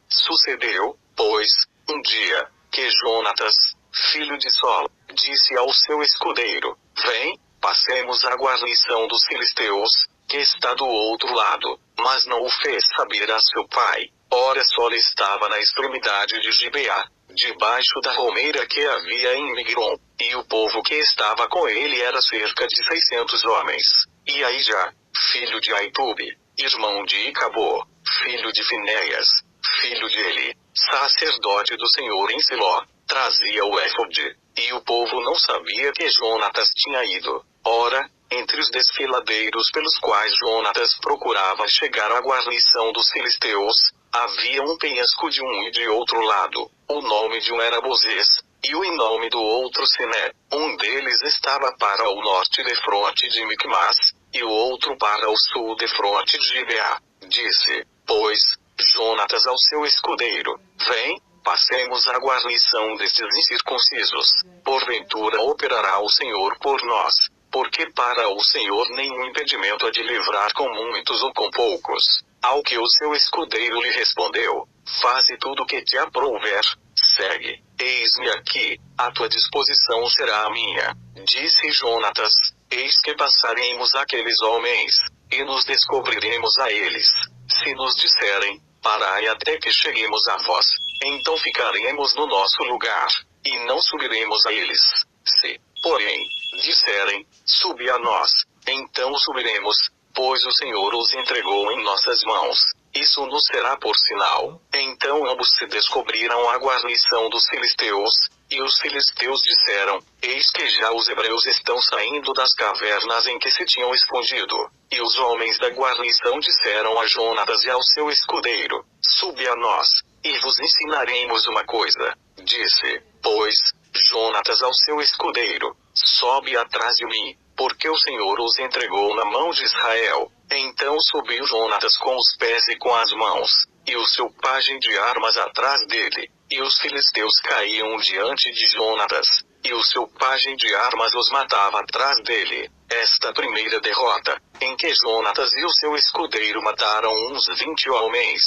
Sucedeu, pois, um dia, que Jonatas, filho de Sol, disse ao seu escudeiro: vem, passemos a guarnição dos filisteus, que está do outro lado. Mas não o fez saber a seu pai. Ora, Sol estava na extremidade de Gibeá, debaixo da romeira que havia em Migron, e o povo que estava com ele era cerca de 600 homens. E Aijá, filho de Aitube, irmão de Icabô, filho de Finéias, filho de Eli, sacerdote do Senhor em Siló, trazia o éfode, e o povo não sabia que Jonatas tinha ido. Ora, entre os desfiladeiros pelos quais Jonatas procurava chegar à guarnição dos filisteus, havia um penhasco de um e de outro lado. O nome de um era Bozês, e o nome do outro Siné. Um deles estava para o norte de fronte de Micmas, e o outro para o sul de fronte de Gibeá. Disse, pois, Jonatas ao seu escudeiro: vem, passemos a guarnição destes incircuncisos. Porventura operará o Senhor por nós, porque para o Senhor nenhum impedimento há de livrar com muitos ou com poucos. Ao que o seu escudeiro lhe respondeu: faze tudo o que te aprouver, segue, eis-me aqui, a tua disposição será a minha. Disse Jonatas: eis que passaremos aqueles homens, e nos descobriremos a eles. Se nos disserem: parai até que cheguemos a vós, então ficaremos no nosso lugar, e não subiremos a eles. Se, porém, disserem: subi a nós, então subiremos, pois o Senhor os entregou em nossas mãos. Isso nos será por sinal. Então ambos se descobriram a guarnição dos filisteus, e os filisteus disseram: eis que já os hebreus estão saindo das cavernas em que se tinham escondido. E os homens da guarnição disseram a Jonatas e ao seu escudeiro: subi a nós, e vos ensinaremos uma coisa. Disse, pois, Jonatas ao seu escudeiro: sobe atrás de mim, porque o Senhor os entregou na mão de Israel. Então subiu Jonatas com os pés e com as mãos, e o seu pajem de armas atrás dele, e os filisteus caíam diante de Jonatas, e o seu pajem de armas os matava atrás dele. Esta primeira derrota, em que Jonatas e o seu escudeiro mataram uns 20 homens,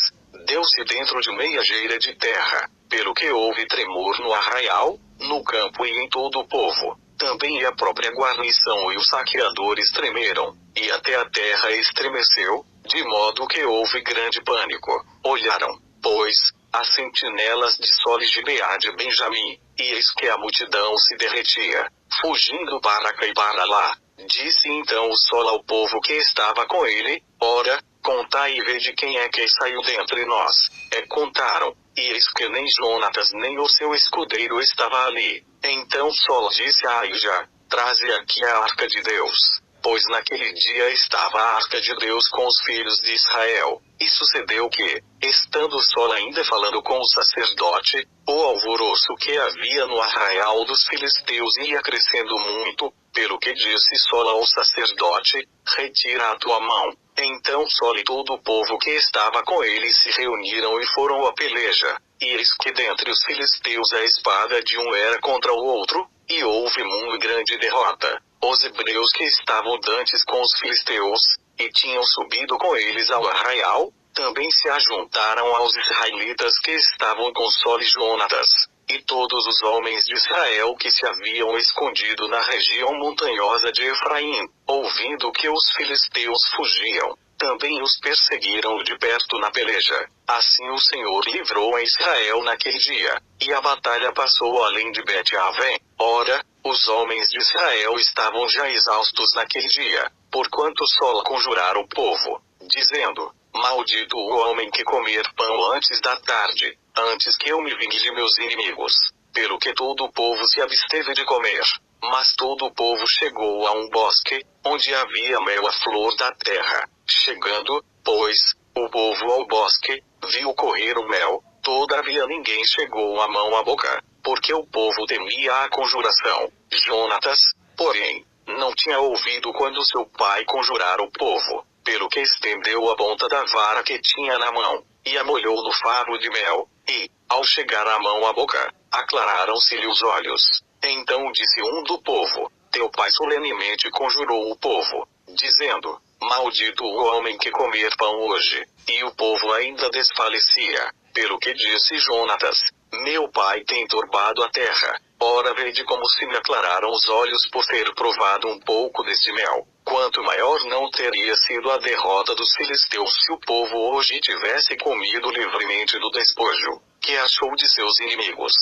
deu-se dentro de meia geira de terra, pelo que houve tremor no arraial, no campo e em todo o povo. Também a própria guarnição e os saqueadores tremeram, e até a terra estremeceu, de modo que houve grande pânico. Olharam, pois, as sentinelas de Sol e Gibeá de Benjamim, e eis que a multidão se derretia, fugindo para cá e para lá. Disse então o Sol ao povo que estava com ele: ora, contai e vede quem é que saiu dentre nós. Contaram, e eis que nem Jonatas nem o seu escudeiro estava ali. Então Sol disse a Aijá: traze aqui a arca de Deus. Pois naquele dia estava a arca de Deus com os filhos de Israel. E sucedeu que, estando Sol ainda falando com o sacerdote, o alvoroço que havia no arraial dos filisteus ia crescendo muito, pelo que disse Sol ao sacerdote: retira a tua mão. Então Sol e todo o povo que estava com ele se reuniram e foram à peleja. E eis que dentre os filisteus a espada de um era contra o outro, e houve muito grande derrota. Os hebreus que estavam dantes com os filisteus, e tinham subido com eles ao arraial, também se ajuntaram aos israelitas que estavam com Sol e Jonatas. E todos os homens de Israel que se haviam escondido na região montanhosa de Efraim, ouvindo que os filisteus fugiam, também os perseguiram de perto na peleja. Assim o Senhor livrou a Israel naquele dia, e a batalha passou além de Bet-Avém. Ora, os homens de Israel estavam já exaustos naquele dia, porquanto Sol conjurara o povo, dizendo: Maldito o homem que comer pão antes da tarde, antes que eu me vingue de meus inimigos. Pelo que todo o povo se absteve de comer. Mas todo o povo chegou a um bosque, onde havia mel à flor da terra. Chegando, pois, o povo ao bosque, viu correr o mel, todavia ninguém chegou a mão à boca, porque o povo temia a conjuração. Jonatas, porém, não tinha ouvido quando seu pai conjurara o povo, pelo que estendeu a ponta da vara que tinha na mão, e a molhou no favo de mel, e, ao chegar a mão à boca, aclararam-se-lhe os olhos. Então disse um do povo: Teu pai solenemente conjurou o povo, dizendo: Maldito o homem que comer pão hoje. E o povo ainda desfalecia, pelo que disse Jonatas: Meu pai tem turbado a terra. Ora vede como se me aclararam os olhos por ter provado um pouco deste mel. Quanto maior não teria sido a derrota dos filisteus se o povo hoje tivesse comido livremente do despojo, que achou de seus inimigos.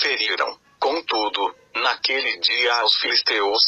Feriram, contudo, naquele dia aos filisteus,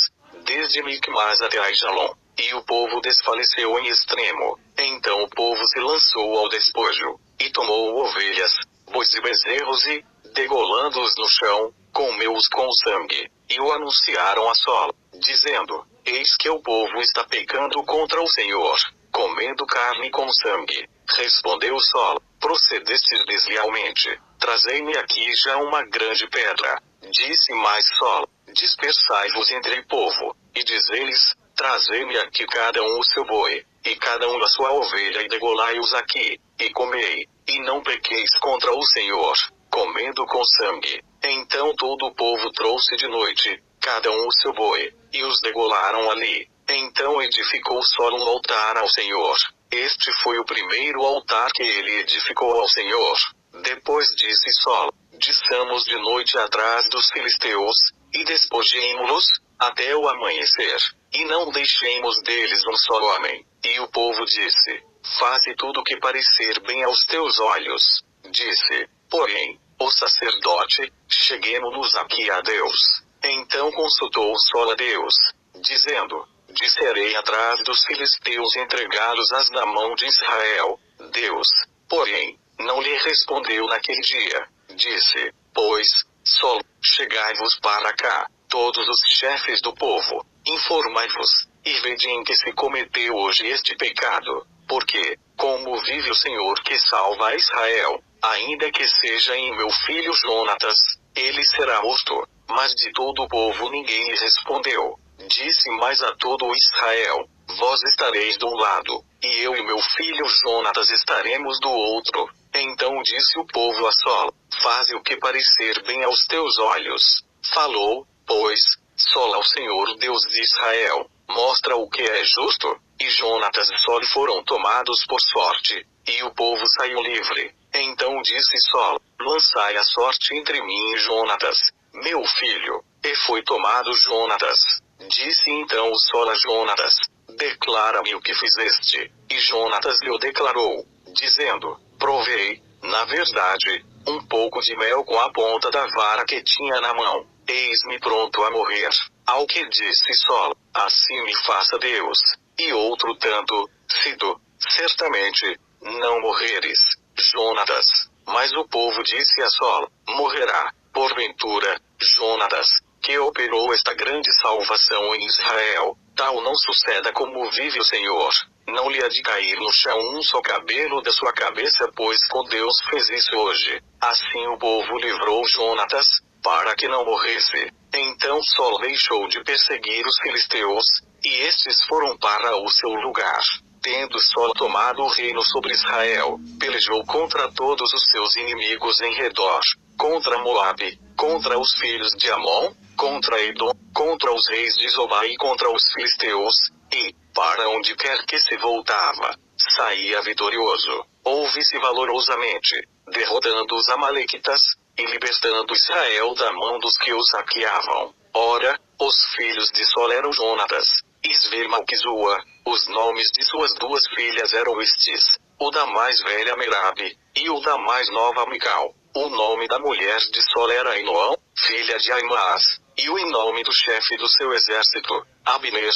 desde Micmas até Aijalon, e o povo desfaleceu em extremo. Então o povo se lançou ao despojo, e tomou ovelhas, bois e bezerros e, degolando-os no chão, comeu-os com sangue, e o anunciaram a Sol, dizendo: Eis que o povo está pecando contra o Senhor, comendo carne com sangue. Respondeu Sol: Procedestes deslealmente, trazei-me aqui já uma grande pedra. Disse mais Sol: Dispersai-vos entre o povo, e dizei-lhes: Trazei-me aqui cada um o seu boi, e cada um a sua ovelha, e degolai-os aqui, e comei, e não pequeis contra o Senhor, comendo com sangue. Então todo o povo trouxe de noite, cada um o seu boi, e os degolaram ali. Então edificou Sol um altar ao Senhor. Este foi o primeiro altar que ele edificou ao Senhor. Depois disse Sol: Desçamos de noite atrás dos filisteus, e despojemo-los, até o amanhecer, e não deixemos deles um só homem. E o povo disse: Faze tudo o que parecer bem aos teus olhos. Disse, porém, o sacerdote: Cheguemo-nos aqui a Deus. Então consultou Sol a Deus, dizendo: Disserei atrás dos filisteus entregá-los na mão de Israel. Deus, porém, não lhe respondeu naquele dia. Disse, pois, Sol: Chegai-vos para cá, todos os chefes do povo, informai-vos, e vede em que se cometeu hoje este pecado. Porque, como vive o Senhor que salva a Israel, ainda que seja em meu filho Jonatas, ele será morto. Mas de todo o povo ninguém lhe respondeu. Disse mais a todo o Israel: Vós estareis de um lado, e eu e meu filho Jonatas estaremos do outro. Então disse o povo a Sol: Faze o que parecer bem aos teus olhos. Falou, pois, Sol ao Senhor Deus de Israel: Mostra o que é justo. E Jonatas e Sol foram tomados por sorte, e o povo saiu livre. Então disse Sol: Lançai a sorte entre mim e Jonatas, meu filho. E foi tomado Jonatas. Disse então o Sol a Jonatas: Declara-me o que fizeste. E Jonatas lhe o declarou, dizendo: Provei, na verdade, um pouco de mel com a ponta da vara que tinha na mão. Eis-me pronto a morrer. Ao que disse Sol: Assim me faça Deus. E outro tanto, se tu, certamente, não morreres, Jonatas. Mas o povo disse a Sol: Morrerá, porventura, Jonatas, que operou esta grande salvação em Israel. Tal não suceda como vive o Senhor. Não lhe há de cair no chão um só cabelo da sua cabeça, pois com Deus fez isso hoje. Assim o povo livrou Jonatas, para que não morresse. Então Sol deixou de perseguir os filisteus, e estes foram para o seu lugar. Tendo Sol tomado o reino sobre Israel, pelejou contra todos os seus inimigos em redor, contra Moabe, contra os filhos de Amon, contra Edom, contra os reis de Zobá e contra os filisteus, e, para onde quer que se voltava, saía vitorioso. Ouve-se valorosamente, derrotando os amalequitas, e libertando Israel da mão dos que os saqueavam. Ora, os filhos de Sol eram Jonatas, Isvi e Malquizua. Os nomes de suas duas filhas eram estes: o da mais velha Merabe, e o da mais nova Mical. O nome da mulher de Sol era Ainoã, filha de Aimaas, e o nome do chefe do seu exército, Abner,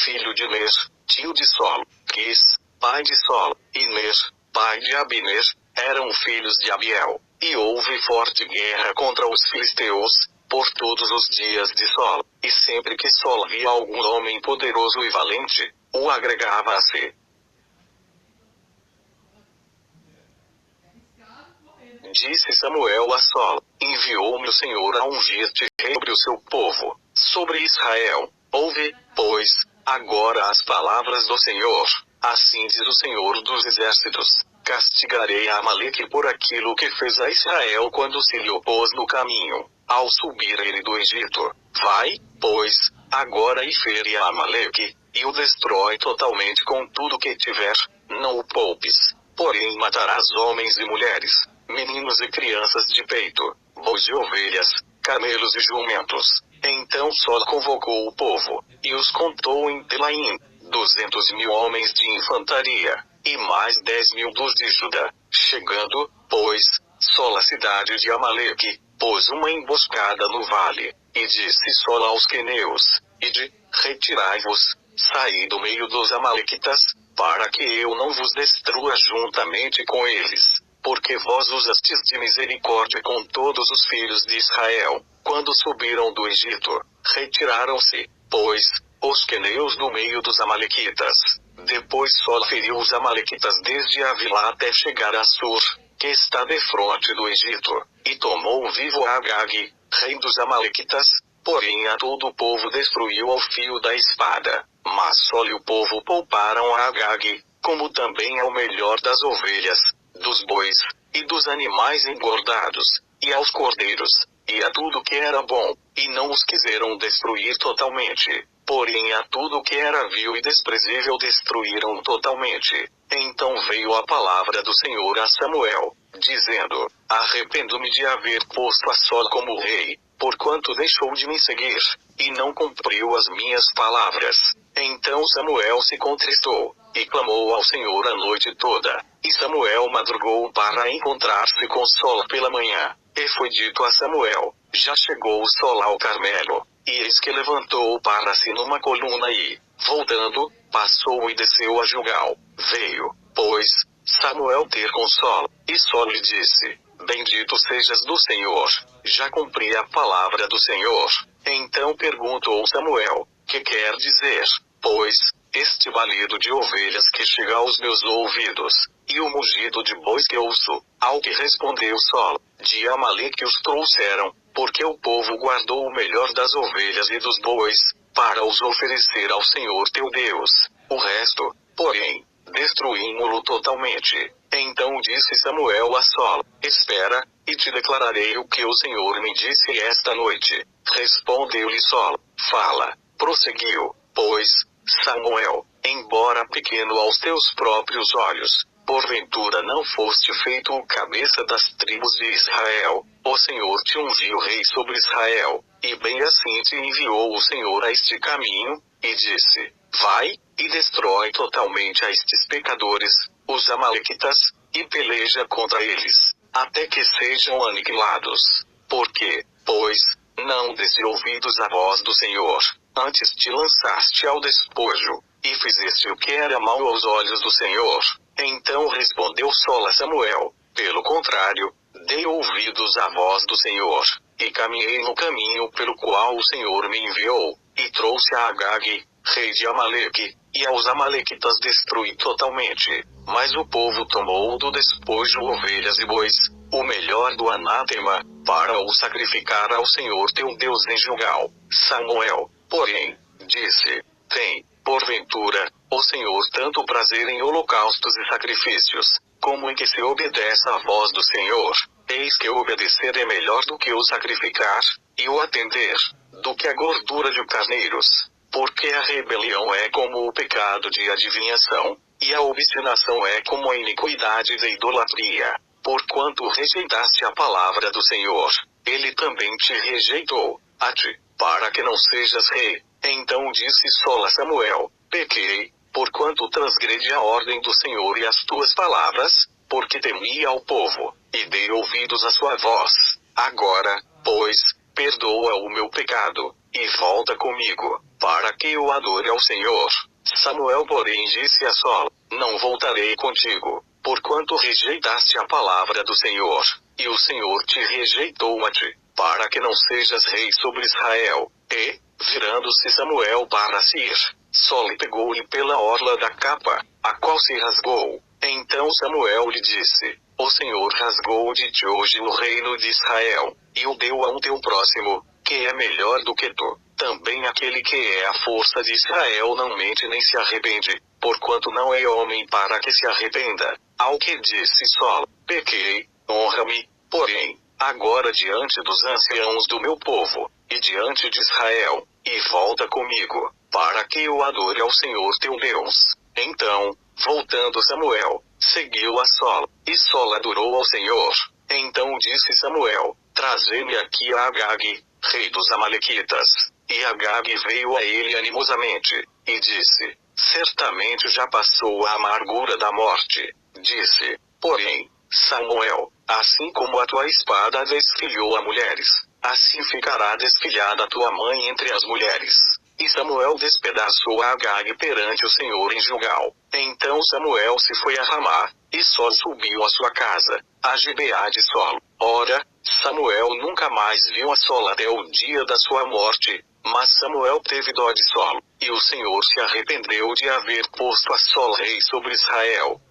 filho de Ner, tio de Sol. Quis, pai de Sol, e Ner, pai de Abner, eram filhos de Abiel. E houve forte guerra contra os filisteus, por todos os dias de Sol, e sempre que Sol via algum homem poderoso e valente, o agregava a si. Disse Samuel a Sol: enviou-me o Senhor a ungir-te rei sobre o seu povo, sobre Israel. Ouve, pois, agora as palavras do Senhor. Assim diz o Senhor dos exércitos: castigarei a Amaleque por aquilo que fez a Israel quando se lhe opôs no caminho, ao subir ele do Egito. Vai, pois, agora e fere a Amaleque, e o destrói totalmente com tudo que tiver, não o poupes. Porém matarás homens e mulheres, meninos e crianças de peito, bois e ovelhas, camelos e jumentos. Então Sol convocou o povo, e os contou em Telaim, 200.000 homens de infantaria, e mais 10.000 dos de Judá. Chegando, pois, Sol à cidade de Amaleque, pôs uma emboscada no vale, e disse Sol aos queneus: ide, retirai-vos, saí do meio dos amalequitas, para que eu não vos destrua juntamente com eles, porque vós usastes de misericórdia com todos os filhos de Israel, quando subiram do Egito. Retiraram-se, pois, os queneus do meio dos amalequitas. Depois Sol feriu os amalequitas desde Avilá até chegar a Sur, que está defronte do Egito, e tomou vivo Agag, rei dos amalequitas, porém a todo o povo destruiu ao fio da espada. Mas Sol e o povo pouparam a Agag, como também ao melhor das ovelhas, dos bois, e dos animais engordados, e aos cordeiros, e a tudo que era bom, e não os quiseram destruir totalmente. Porém a tudo que era vil e desprezível destruíram totalmente. Então veio a palavra do Senhor a Samuel, dizendo: arrependo-me de haver posto a Sol como rei, porquanto deixou de me seguir, e não cumpriu as minhas palavras. Então Samuel se contristou, e clamou ao Senhor a noite toda. E Samuel madrugou para encontrar-se com Sol pela manhã. E foi dito a Samuel: já chegou o Sol ao Carmelo. E eis que levantou para si numa coluna e, voltando, passou e desceu a Gilgal. Veio, pois, Samuel ter com Sol, e Sol lhe disse: bendito sejas do Senhor, já cumpri a palavra do Senhor. Então perguntou Samuel: que quer dizer, pois, este balido de ovelhas que chega aos meus ouvidos, e o mugido de bois que ouço? Ao que respondeu Sol: de Amaleque os trouxeram, porque o povo guardou o melhor das ovelhas e dos bois, para os oferecer ao Senhor teu Deus. O resto, porém, destruímo-lo totalmente. Então disse Samuel a Sol: espera, e te declararei o que o Senhor me disse esta noite. Respondeu-lhe Sol: fala. Prosseguiu, pois, Samuel: embora pequeno aos teus próprios olhos, porventura não foste feito o cabeça das tribos de Israel. O Senhor te ungiu rei sobre Israel, e bem assim te enviou o Senhor a este caminho, e disse: vai, e destrói totalmente a estes pecadores, os amalequitas, e peleja contra eles, até que sejam aniquilados. Porque, pois, não desse ouvidos à voz do Senhor, antes te lançaste ao despojo, e fizeste o que era mau aos olhos do Senhor. Então respondeu Sol a Samuel: pelo contrário, dei ouvidos à voz do Senhor, e caminhei no caminho pelo qual o Senhor me enviou, e trouxe a Agag, rei de Amaleque, e aos amalequitas destruí totalmente. Mas o povo tomou do despojo ovelhas e bois, o melhor do anátema, para o sacrificar ao Senhor teu Deus em Gilgal. Samuel, porém, disse: tem, porventura, o Senhor tanto prazer em holocaustos e sacrifícios, como em que se obedeça à voz do Senhor? Eis que o obedecer é melhor do que o sacrificar, e o atender, do que a gordura de carneiros. Porque a rebelião é como o pecado de adivinhação, e a obstinação é como a iniquidade da idolatria. porquanto rejeitaste a palavra do Senhor, ele também te rejeitou, a ti, para que não sejas rei. Então disse Sol a Samuel: pequei, porquanto transgredi a ordem do Senhor e as tuas palavras, porque temi ao povo, e dei ouvidos à sua voz. Agora, pois, perdoa o meu pecado, e volta comigo, para que eu adore ao Senhor. Samuel, porém, disse a Sol: não voltarei contigo, porquanto rejeitaste a palavra do Senhor, e o Senhor te rejeitou a ti, para que não sejas rei sobre Israel. E, virando-se Samuel para se ir, Sol pegou-lhe pela orla da capa, a qual se rasgou. Então Samuel lhe disse: o Senhor rasgou de ti hoje o reino de Israel, e o deu a um teu próximo, que é melhor do que tu. Também aquele que é a força de Israel não mente nem se arrepende, porquanto não é homem para que se arrependa. Ao que disse Sol: pequei, honra-me, porém, agora diante dos anciãos do meu povo, e diante de Israel, e volta comigo, para que eu adore ao Senhor teu Deus. Então, voltando Samuel, seguiu a Sol, e Sol adorou ao Senhor. Então disse Samuel: trazei-me aqui a Agag, rei dos Amalequitas. E Agag veio a ele animosamente, e disse: certamente já passou a amargura da morte. Disse, porém, Samuel: assim como a tua espada desfilhou a mulheres, assim ficará desfilhada tua mãe entre as mulheres. E Samuel despedaçou a Agag perante o Senhor em Gilgal. Então Samuel se foi a Ramá, e Sol subiu à sua casa, a Gibeá de Sol. Ora, Samuel nunca mais viu a Sol até o dia da sua morte, mas Samuel teve dó de Sol, e o Senhor se arrependeu de haver posto a Sol rei sobre Israel.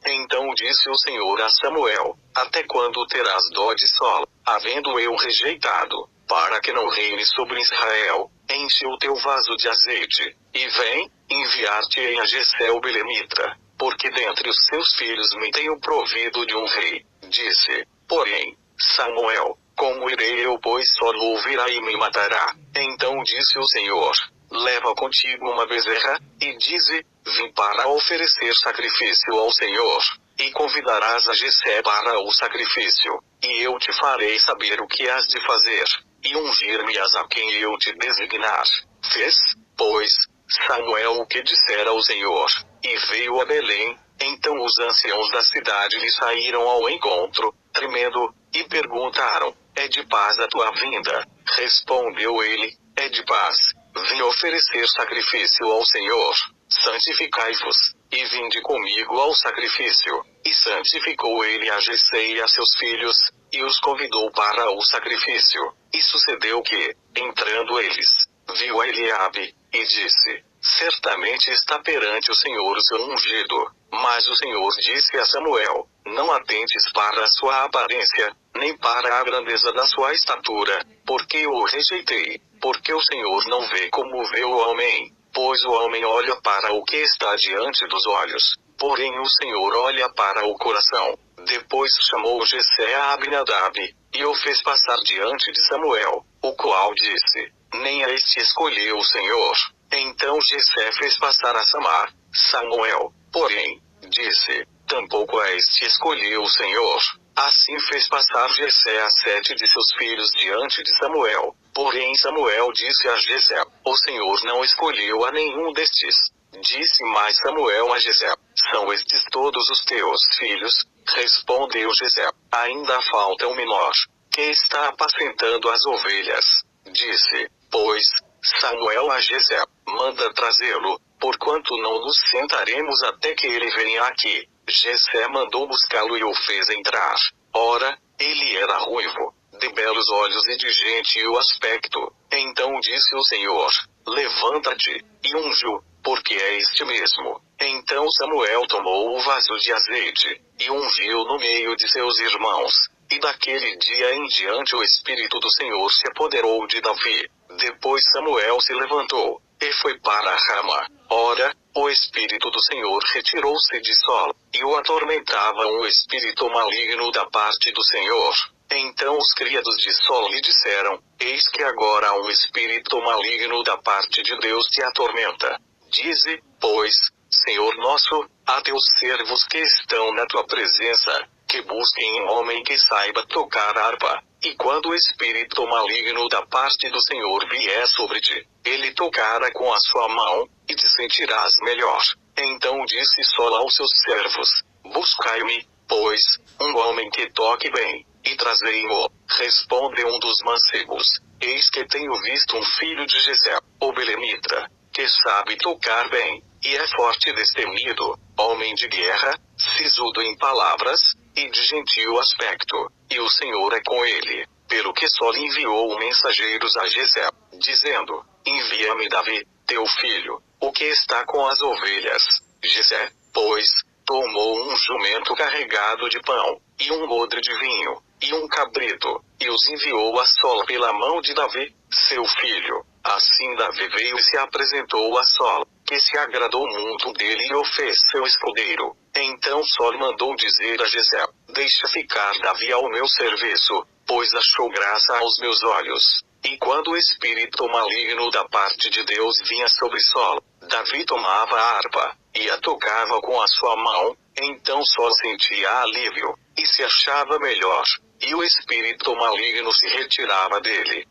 Então disse o Senhor a Samuel: até quando terás dó de Sol, havendo eu rejeitado, para que não reine sobre Israel? Enche o teu vaso de azeite, e vem, enviar-te-ei a Jessé o belemita, porque dentre os seus filhos me tenho provido de um rei. Disse, porém, Samuel: como irei eu, pois Sol ouvirá e me matará? Então disse o Senhor: leva contigo uma bezerra, e dize: vim para oferecer sacrifício ao Senhor, e convidarás a Jessé para o sacrifício, e eu te farei saber o que has de fazer, e ungir-me-ás a quem eu te designar. Fez, pois, Samuel o que dissera ao Senhor, e veio a Belém. Então os anciãos da cidade lhe saíram ao encontro, tremendo, e perguntaram: é de paz a tua vinda? Respondeu ele: é de paz. Vim oferecer sacrifício ao Senhor. Santificai-vos, e vinde comigo ao sacrifício. E santificou ele a Jessé e a seus filhos, e os convidou para o sacrifício. E sucedeu que, entrando eles, viu a Eliabe, e disse: certamente está perante o Senhor o seu ungido. Mas o Senhor disse a Samuel: não atentes para a sua aparência, nem para a grandeza da sua estatura, porque eu o rejeitei. Porque o Senhor não vê como vê o homem, pois o homem olha para o que está diante dos olhos, porém o Senhor olha para o coração. Depois chamou Jessé a Abinadab, e o fez passar diante de Samuel, o qual disse: nem a este escolheu o Senhor. Então Jessé fez passar a Samar. Samuel, porém, disse: tampouco a este escolheu o Senhor. Assim fez passar Jessé a 7 de seus filhos diante de Samuel. Porém Samuel disse a Jessé: o Senhor não escolheu a nenhum destes. Disse mais Samuel a Jessé: são estes todos os teus filhos? Respondeu Jessé: ainda falta o menor, que está apacentando as ovelhas. Disse, pois, Samuel a Jessé: manda trazê-lo, porquanto não nos sentaremos até que ele venha aqui. Jessé mandou buscá-lo e o fez entrar. Ora, ele era ruivo, de belos olhos e de gentil aspecto. Então disse o Senhor: levanta-te, e unge-o, porque é este mesmo. Então Samuel tomou o vaso de azeite, e ungiu no meio de seus irmãos. E daquele dia em diante o Espírito do Senhor se apoderou de Davi. Depois Samuel se levantou, e foi para Rama. Ora, o Espírito do Senhor retirou-se de Sol, e o atormentava um espírito maligno da parte do Senhor. Então os criados de Sol lhe disseram: eis que agora um espírito maligno da parte de Deus te atormenta. Dize, pois, Senhor nosso, a teus servos que estão na tua presença, que busquem um homem que saiba tocar harpa. E quando o espírito maligno da parte do Senhor vier sobre ti, ele tocará com a sua mão, e te sentirás melhor. Então disse Sol aos seus servos: buscai-me, pois, um homem que toque bem, e trazei-mo. Responde um dos mancebos: eis que tenho visto um filho de Jessé, o belemita, que sabe tocar bem, e é forte e destemido, homem de guerra, sisudo em palavras, e de gentil aspecto, e o Senhor é com ele. Pelo que Sol enviou mensageiros a Jessé, dizendo: envia-me Davi, teu filho, o que está com as ovelhas. Jessé, pois, tomou um jumento carregado de pão, e um odre de vinho, e um cabrito, e os enviou a Sol pela mão de Davi, seu filho. Assim Davi veio e se apresentou a Sol, que se agradou muito dele e o fez seu escudeiro. Então Sol mandou dizer a Jessé: deixa ficar Davi ao meu serviço, pois achou graça aos meus olhos. E quando o espírito maligno da parte de Deus vinha sobre Sol, Davi tomava a harpa, e a tocava com a sua mão. Então Sol sentia alívio, e se achava melhor, e o espírito maligno se retirava dele.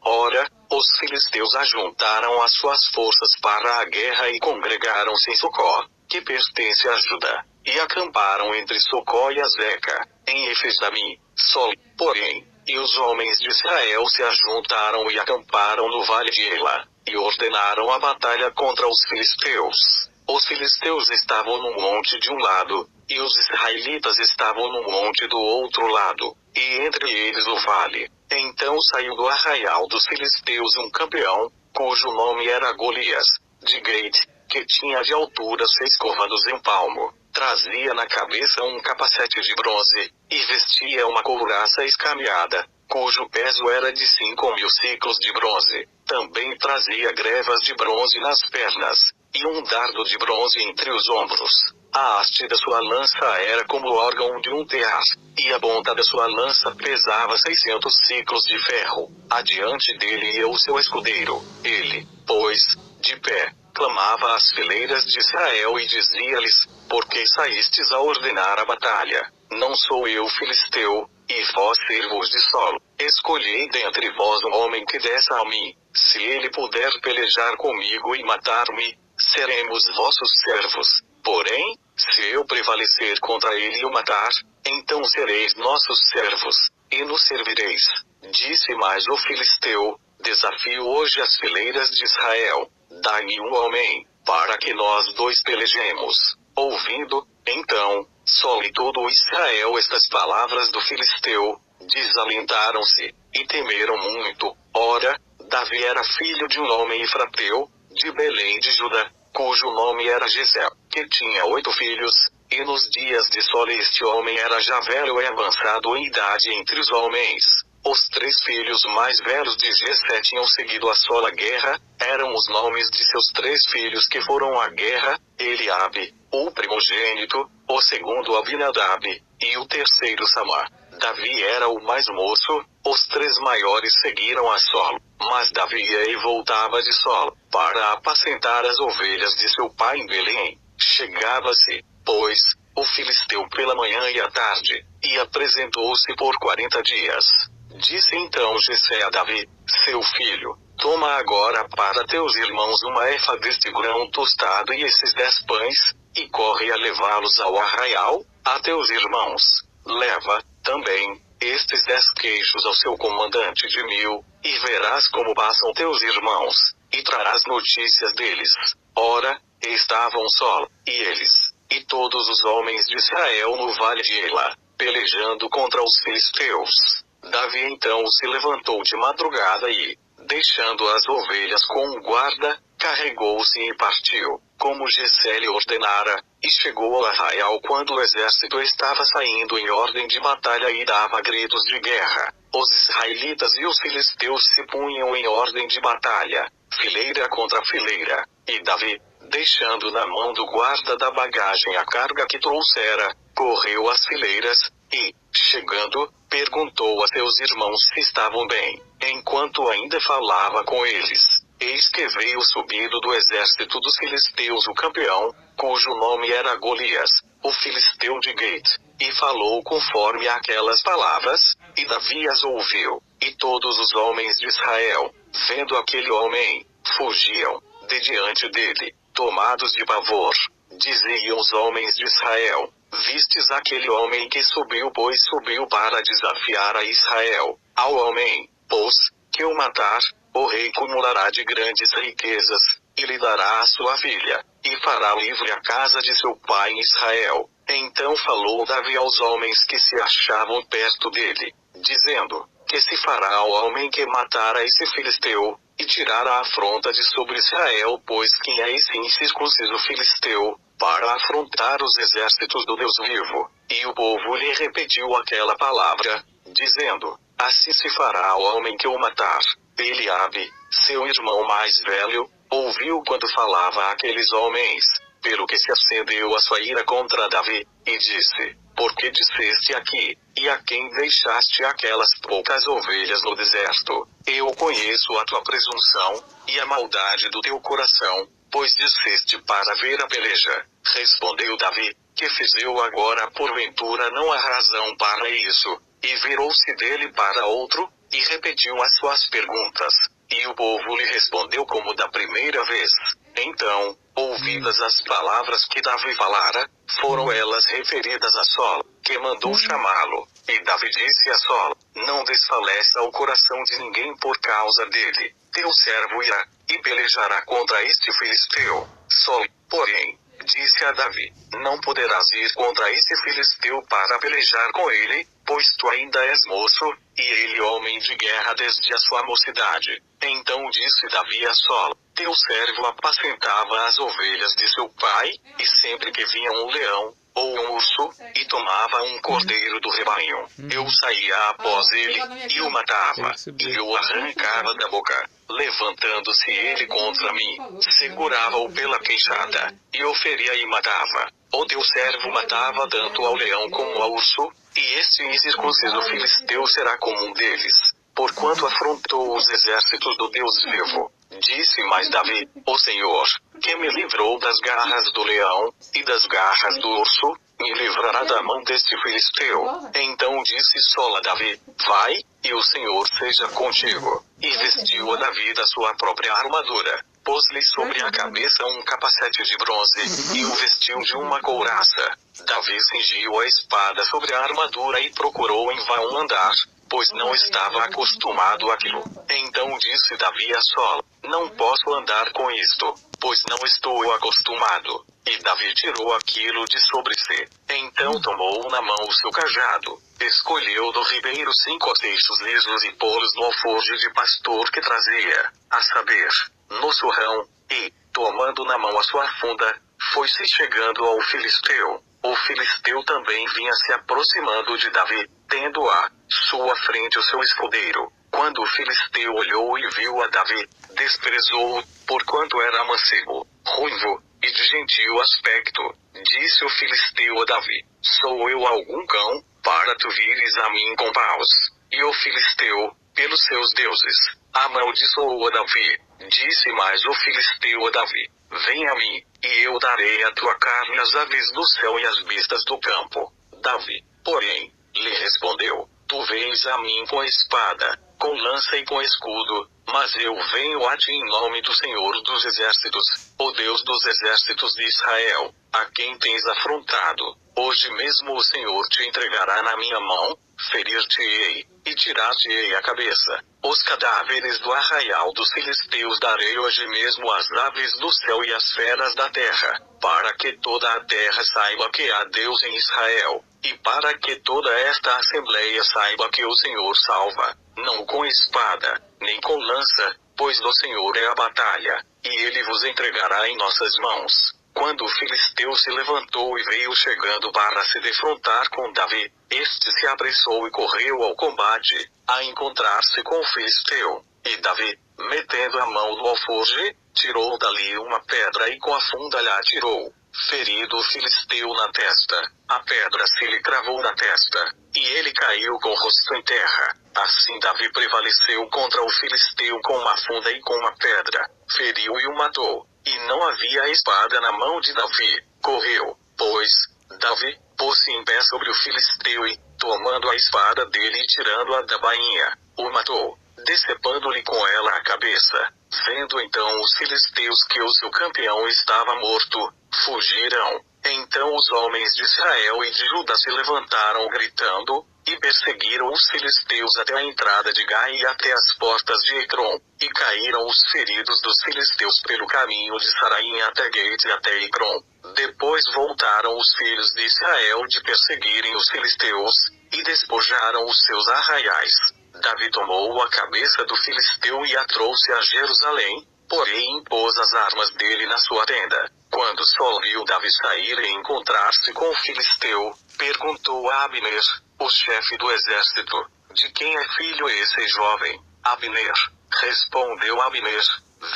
Ora, os filisteus ajuntaram as suas forças para a guerra e congregaram-se em Socó, que pertence a Judá, e acamparam entre Socó e Azeca, em Efes-Damim. Sol, porém, e os homens de Israel se ajuntaram e acamparam no vale de Ela, e ordenaram a batalha contra os filisteus. Os filisteus estavam no monte de um lado, e os israelitas estavam no monte do outro lado, e entre eles o vale. Então saiu do arraial dos filisteus um campeão, cujo nome era Golias, de Gate, que tinha de altura 6 côvados em palmo. Trazia na cabeça um capacete de bronze, e vestia uma couraça escameada, cujo peso era de 5.000 ciclos de bronze. Também trazia grevas de bronze nas pernas, e um dardo de bronze entre os ombros. A haste da sua lança era como o órgão de um tear, e a ponta da sua lança pesava 600 ciclos de ferro. Adiante dele ia o seu escudeiro. Ele, pois, de pé, clamava às fileiras de Israel e dizia-lhes: por que saístes a ordenar a batalha? Não sou eu filisteu, e vós servos de Sol. Escolhei dentre vós um homem que desça a mim. Se ele puder pelejar comigo e matar-me, seremos vossos servos. Porém, se eu prevalecer contra ele e o matar, então sereis nossos servos, e nos servireis. Disse mais o filisteu: desafio hoje as fileiras de Israel. Dai-me um homem, para que nós dois pelejemos. Ouvindo, então, Sol e todo Israel estas palavras do filisteu, desalentaram-se, e temeram muito. Ora, Davi era filho de um homem efrateu, de Belém de Judá, cujo nome era Jessé, que tinha 8 filhos, e nos dias de Sol este homem era já velho e avançado em idade entre os homens. Os 3 filhos mais velhos de Jessé tinham seguido a Sol à guerra. Eram os nomes de seus 3 filhos que foram à guerra: Eliabe, o primogênito, o segundo Abinadab, e o terceiro Samá. Davi era o mais moço. Os 3 maiores seguiram a Sol, mas Davi ia e voltava de Sol, para apacentar as ovelhas de seu pai em Belém. Chegava-se, pois, o filisteu pela manhã e à tarde, e apresentou-se por 40 dias. Disse então Jessé a Davi, seu filho: toma agora para teus irmãos uma efa deste grão tostado e esses 10 pães, e corre a levá-los ao arraial, a teus irmãos. Leva, também, estes 10 queijos ao seu comandante de 1000, e verás como passam teus irmãos, e trarás notícias deles. Ora, estavam Sol, e eles, e todos os homens de Israel no vale de Ela, pelejando contra os filisteus. Davi então se levantou de madrugada e, deixando as ovelhas com um guarda, carregou-se e partiu, como Jessé lhe ordenara, e chegou ao arraial quando o exército estava saindo em ordem de batalha e dava gritos de guerra. Os israelitas e os filisteus se punham em ordem de batalha, fileira contra fileira, e Davi, deixando na mão do guarda da bagagem a carga que trouxera, correu às fileiras, e, chegando, perguntou a seus irmãos se estavam bem. Enquanto ainda falava com eles, eis que veio subido do exército dos filisteus o campeão, cujo nome era Golias, o filisteu de Gate, e falou conforme aquelas palavras, e Davi as ouviu, e todos os homens de Israel, vendo aquele homem, fugiam de diante dele, tomados de pavor. Diziam os homens de Israel: vistes aquele homem que subiu, pois subiu para desafiar a Israel. Ao homem, pois, que o matar, o rei acumulará de grandes riquezas, e lhe dará a sua filha, e fará livre a casa de seu pai em Israel. Então falou Davi aos homens que se achavam perto dele, dizendo: que se fará ao homem que matar a esse filisteu, e tirar a afronta de sobre Israel, pois quem é esse incircunciso filisteu, para afrontar os exércitos do Deus vivo? E o povo lhe repetiu aquela palavra, dizendo: assim se fará ao homem que o matar. Eliabe, seu irmão mais velho, ouviu quando falava aqueles homens, pelo que se acendeu a sua ira contra Davi, e disse: por que disseste aqui, e a quem deixaste aquelas poucas ovelhas no deserto? Eu conheço a tua presunção, e a maldade do teu coração, pois disseste para ver a peleja. Respondeu Davi: que fiz eu agora? Porventura não há razão para isso. E virou-se dele para outro, e repetiu as suas perguntas. E o povo lhe respondeu como da primeira vez. Então, ouvidas as palavras que Davi falara, foram elas referidas a Sol, que mandou chamá-lo. E Davi disse a Sol: não desfaleça o coração de ninguém por causa dele. Teu servo irá, e pelejará contra este filisteu. Sol, porém, disse a Davi: não poderás ir contra esse filisteu para pelejar com ele, pois tu ainda és moço, e ele homem de guerra desde a sua mocidade. Então disse Davi a Sol: teu servo apacentava as ovelhas de seu pai, e sempre que vinha um leão, ou um urso, e tomava um cordeiro do rebanho, eu saía após ele, e o matava, e o arrancava da boca. Levantando-se ele contra mim, segurava-o pela queixada, e o feria e matava. O teu servo matava tanto ao leão como ao urso, e este incircunciso filisteu será como um deles, porquanto afrontou os exércitos do Deus vivo. Disse mais Davi: o Senhor, que me livrou das garras do leão, e das garras do urso, me livrará da mão deste filisteu. Então disse Sol a Davi: vai, e o Senhor seja contigo. E vestiu a Davi da sua própria armadura, pôs-lhe sobre a cabeça um capacete de bronze, e o vestiu de uma couraça. Davi cingiu a espada sobre a armadura e procurou em vão andar, pois não estava acostumado àquilo. Então disse Davi a Sol: não posso andar com isto, pois não estou acostumado. E Davi tirou aquilo de sobre si. Então tomou na mão o seu cajado, escolheu do ribeiro 5 seixos lisos e pô-los no alforje de pastor que trazia, a saber, no surrão, e, tomando na mão a sua funda, foi-se chegando ao filisteu. O filisteu também vinha se aproximando de Davi, tendo à sua frente o seu escudeiro. Quando o filisteu olhou e viu a Davi, desprezou-o, porquanto era mancebo, ruivo, e de gentil aspecto. Disse o filisteu a Davi: sou eu algum cão, para tu vires a mim com paus? E o filisteu, pelos seus deuses, amaldiçoou a Davi. Disse mais o filisteu a Davi: vem a mim, e eu darei a tua carne às aves do céu e às bestas do campo. Davi, porém, lhe respondeu: tu vens a mim com a espada, com lança e com escudo, mas eu venho a ti em nome do Senhor dos exércitos, o Deus dos exércitos de Israel, a quem tens afrontado. Hoje mesmo o Senhor te entregará na minha mão, ferir-te-ei, e tirar-te-ei a cabeça. Os cadáveres do arraial dos filisteus darei hoje mesmo às aves do céu e às feras da terra, para que toda a terra saiba que há Deus em Israel, e para que toda esta assembleia saiba que o Senhor salva, não com espada, nem com lança, pois do Senhor é a batalha, e ele vos entregará em nossas mãos. Quando o filisteu se levantou e veio chegando para se defrontar com Davi, este se apressou e correu ao combate, a encontrar-se com o filisteu. E Davi, metendo a mão no alforje, tirou dali uma pedra e com a funda lhe atirou. ferido o filisteu na testa. A pedra se lhe cravou na testa, e ele caiu com o rosto em terra. Assim Davi prevaleceu contra o filisteu com uma funda e com uma pedra, feriu e o matou. E não havia espada na mão de Davi. Correu, pois, Davi, pôs-se em pé sobre o filisteu e, tomando a espada dele e tirando-a da bainha, o matou, decepando-lhe com ela a cabeça. Vendo então os filisteus que o seu campeão estava morto, fugiram. Então os homens de Israel e de Judá se levantaram gritando, e perseguiram os filisteus até a entrada de Gai e até as portas de Ecrom, e caíram os feridos dos filisteus pelo caminho de Saraim até Gate e até Ecrom. Depois voltaram os filhos de Israel de perseguirem os filisteus, e despojaram os seus arraiais. Davi tomou a cabeça do filisteu e a trouxe a Jerusalém, porém impôs as armas dele na sua tenda. Quando Sol viu Davi sair e encontrar-se com o filisteu, perguntou a Abner, o chefe do exército, de quem é filho esse jovem? Abner, respondeu Abner,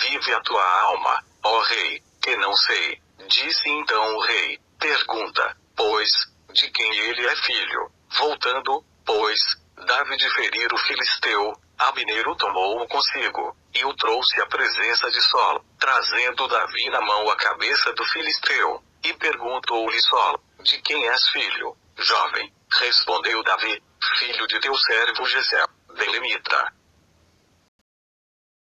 vive a tua alma, ó rei, que não sei. Disse então o rei, pergunta, pois, de quem ele é filho. Voltando, pois, Davi de ferir o filisteu, Abner o tomou consigo, e o trouxe à presença de Sol, trazendo Davi na mão a cabeça do filisteu, e perguntou-lhe Sol, de quem és filho, jovem? Respondeu Davi, filho de teu servo Jessé, belemita.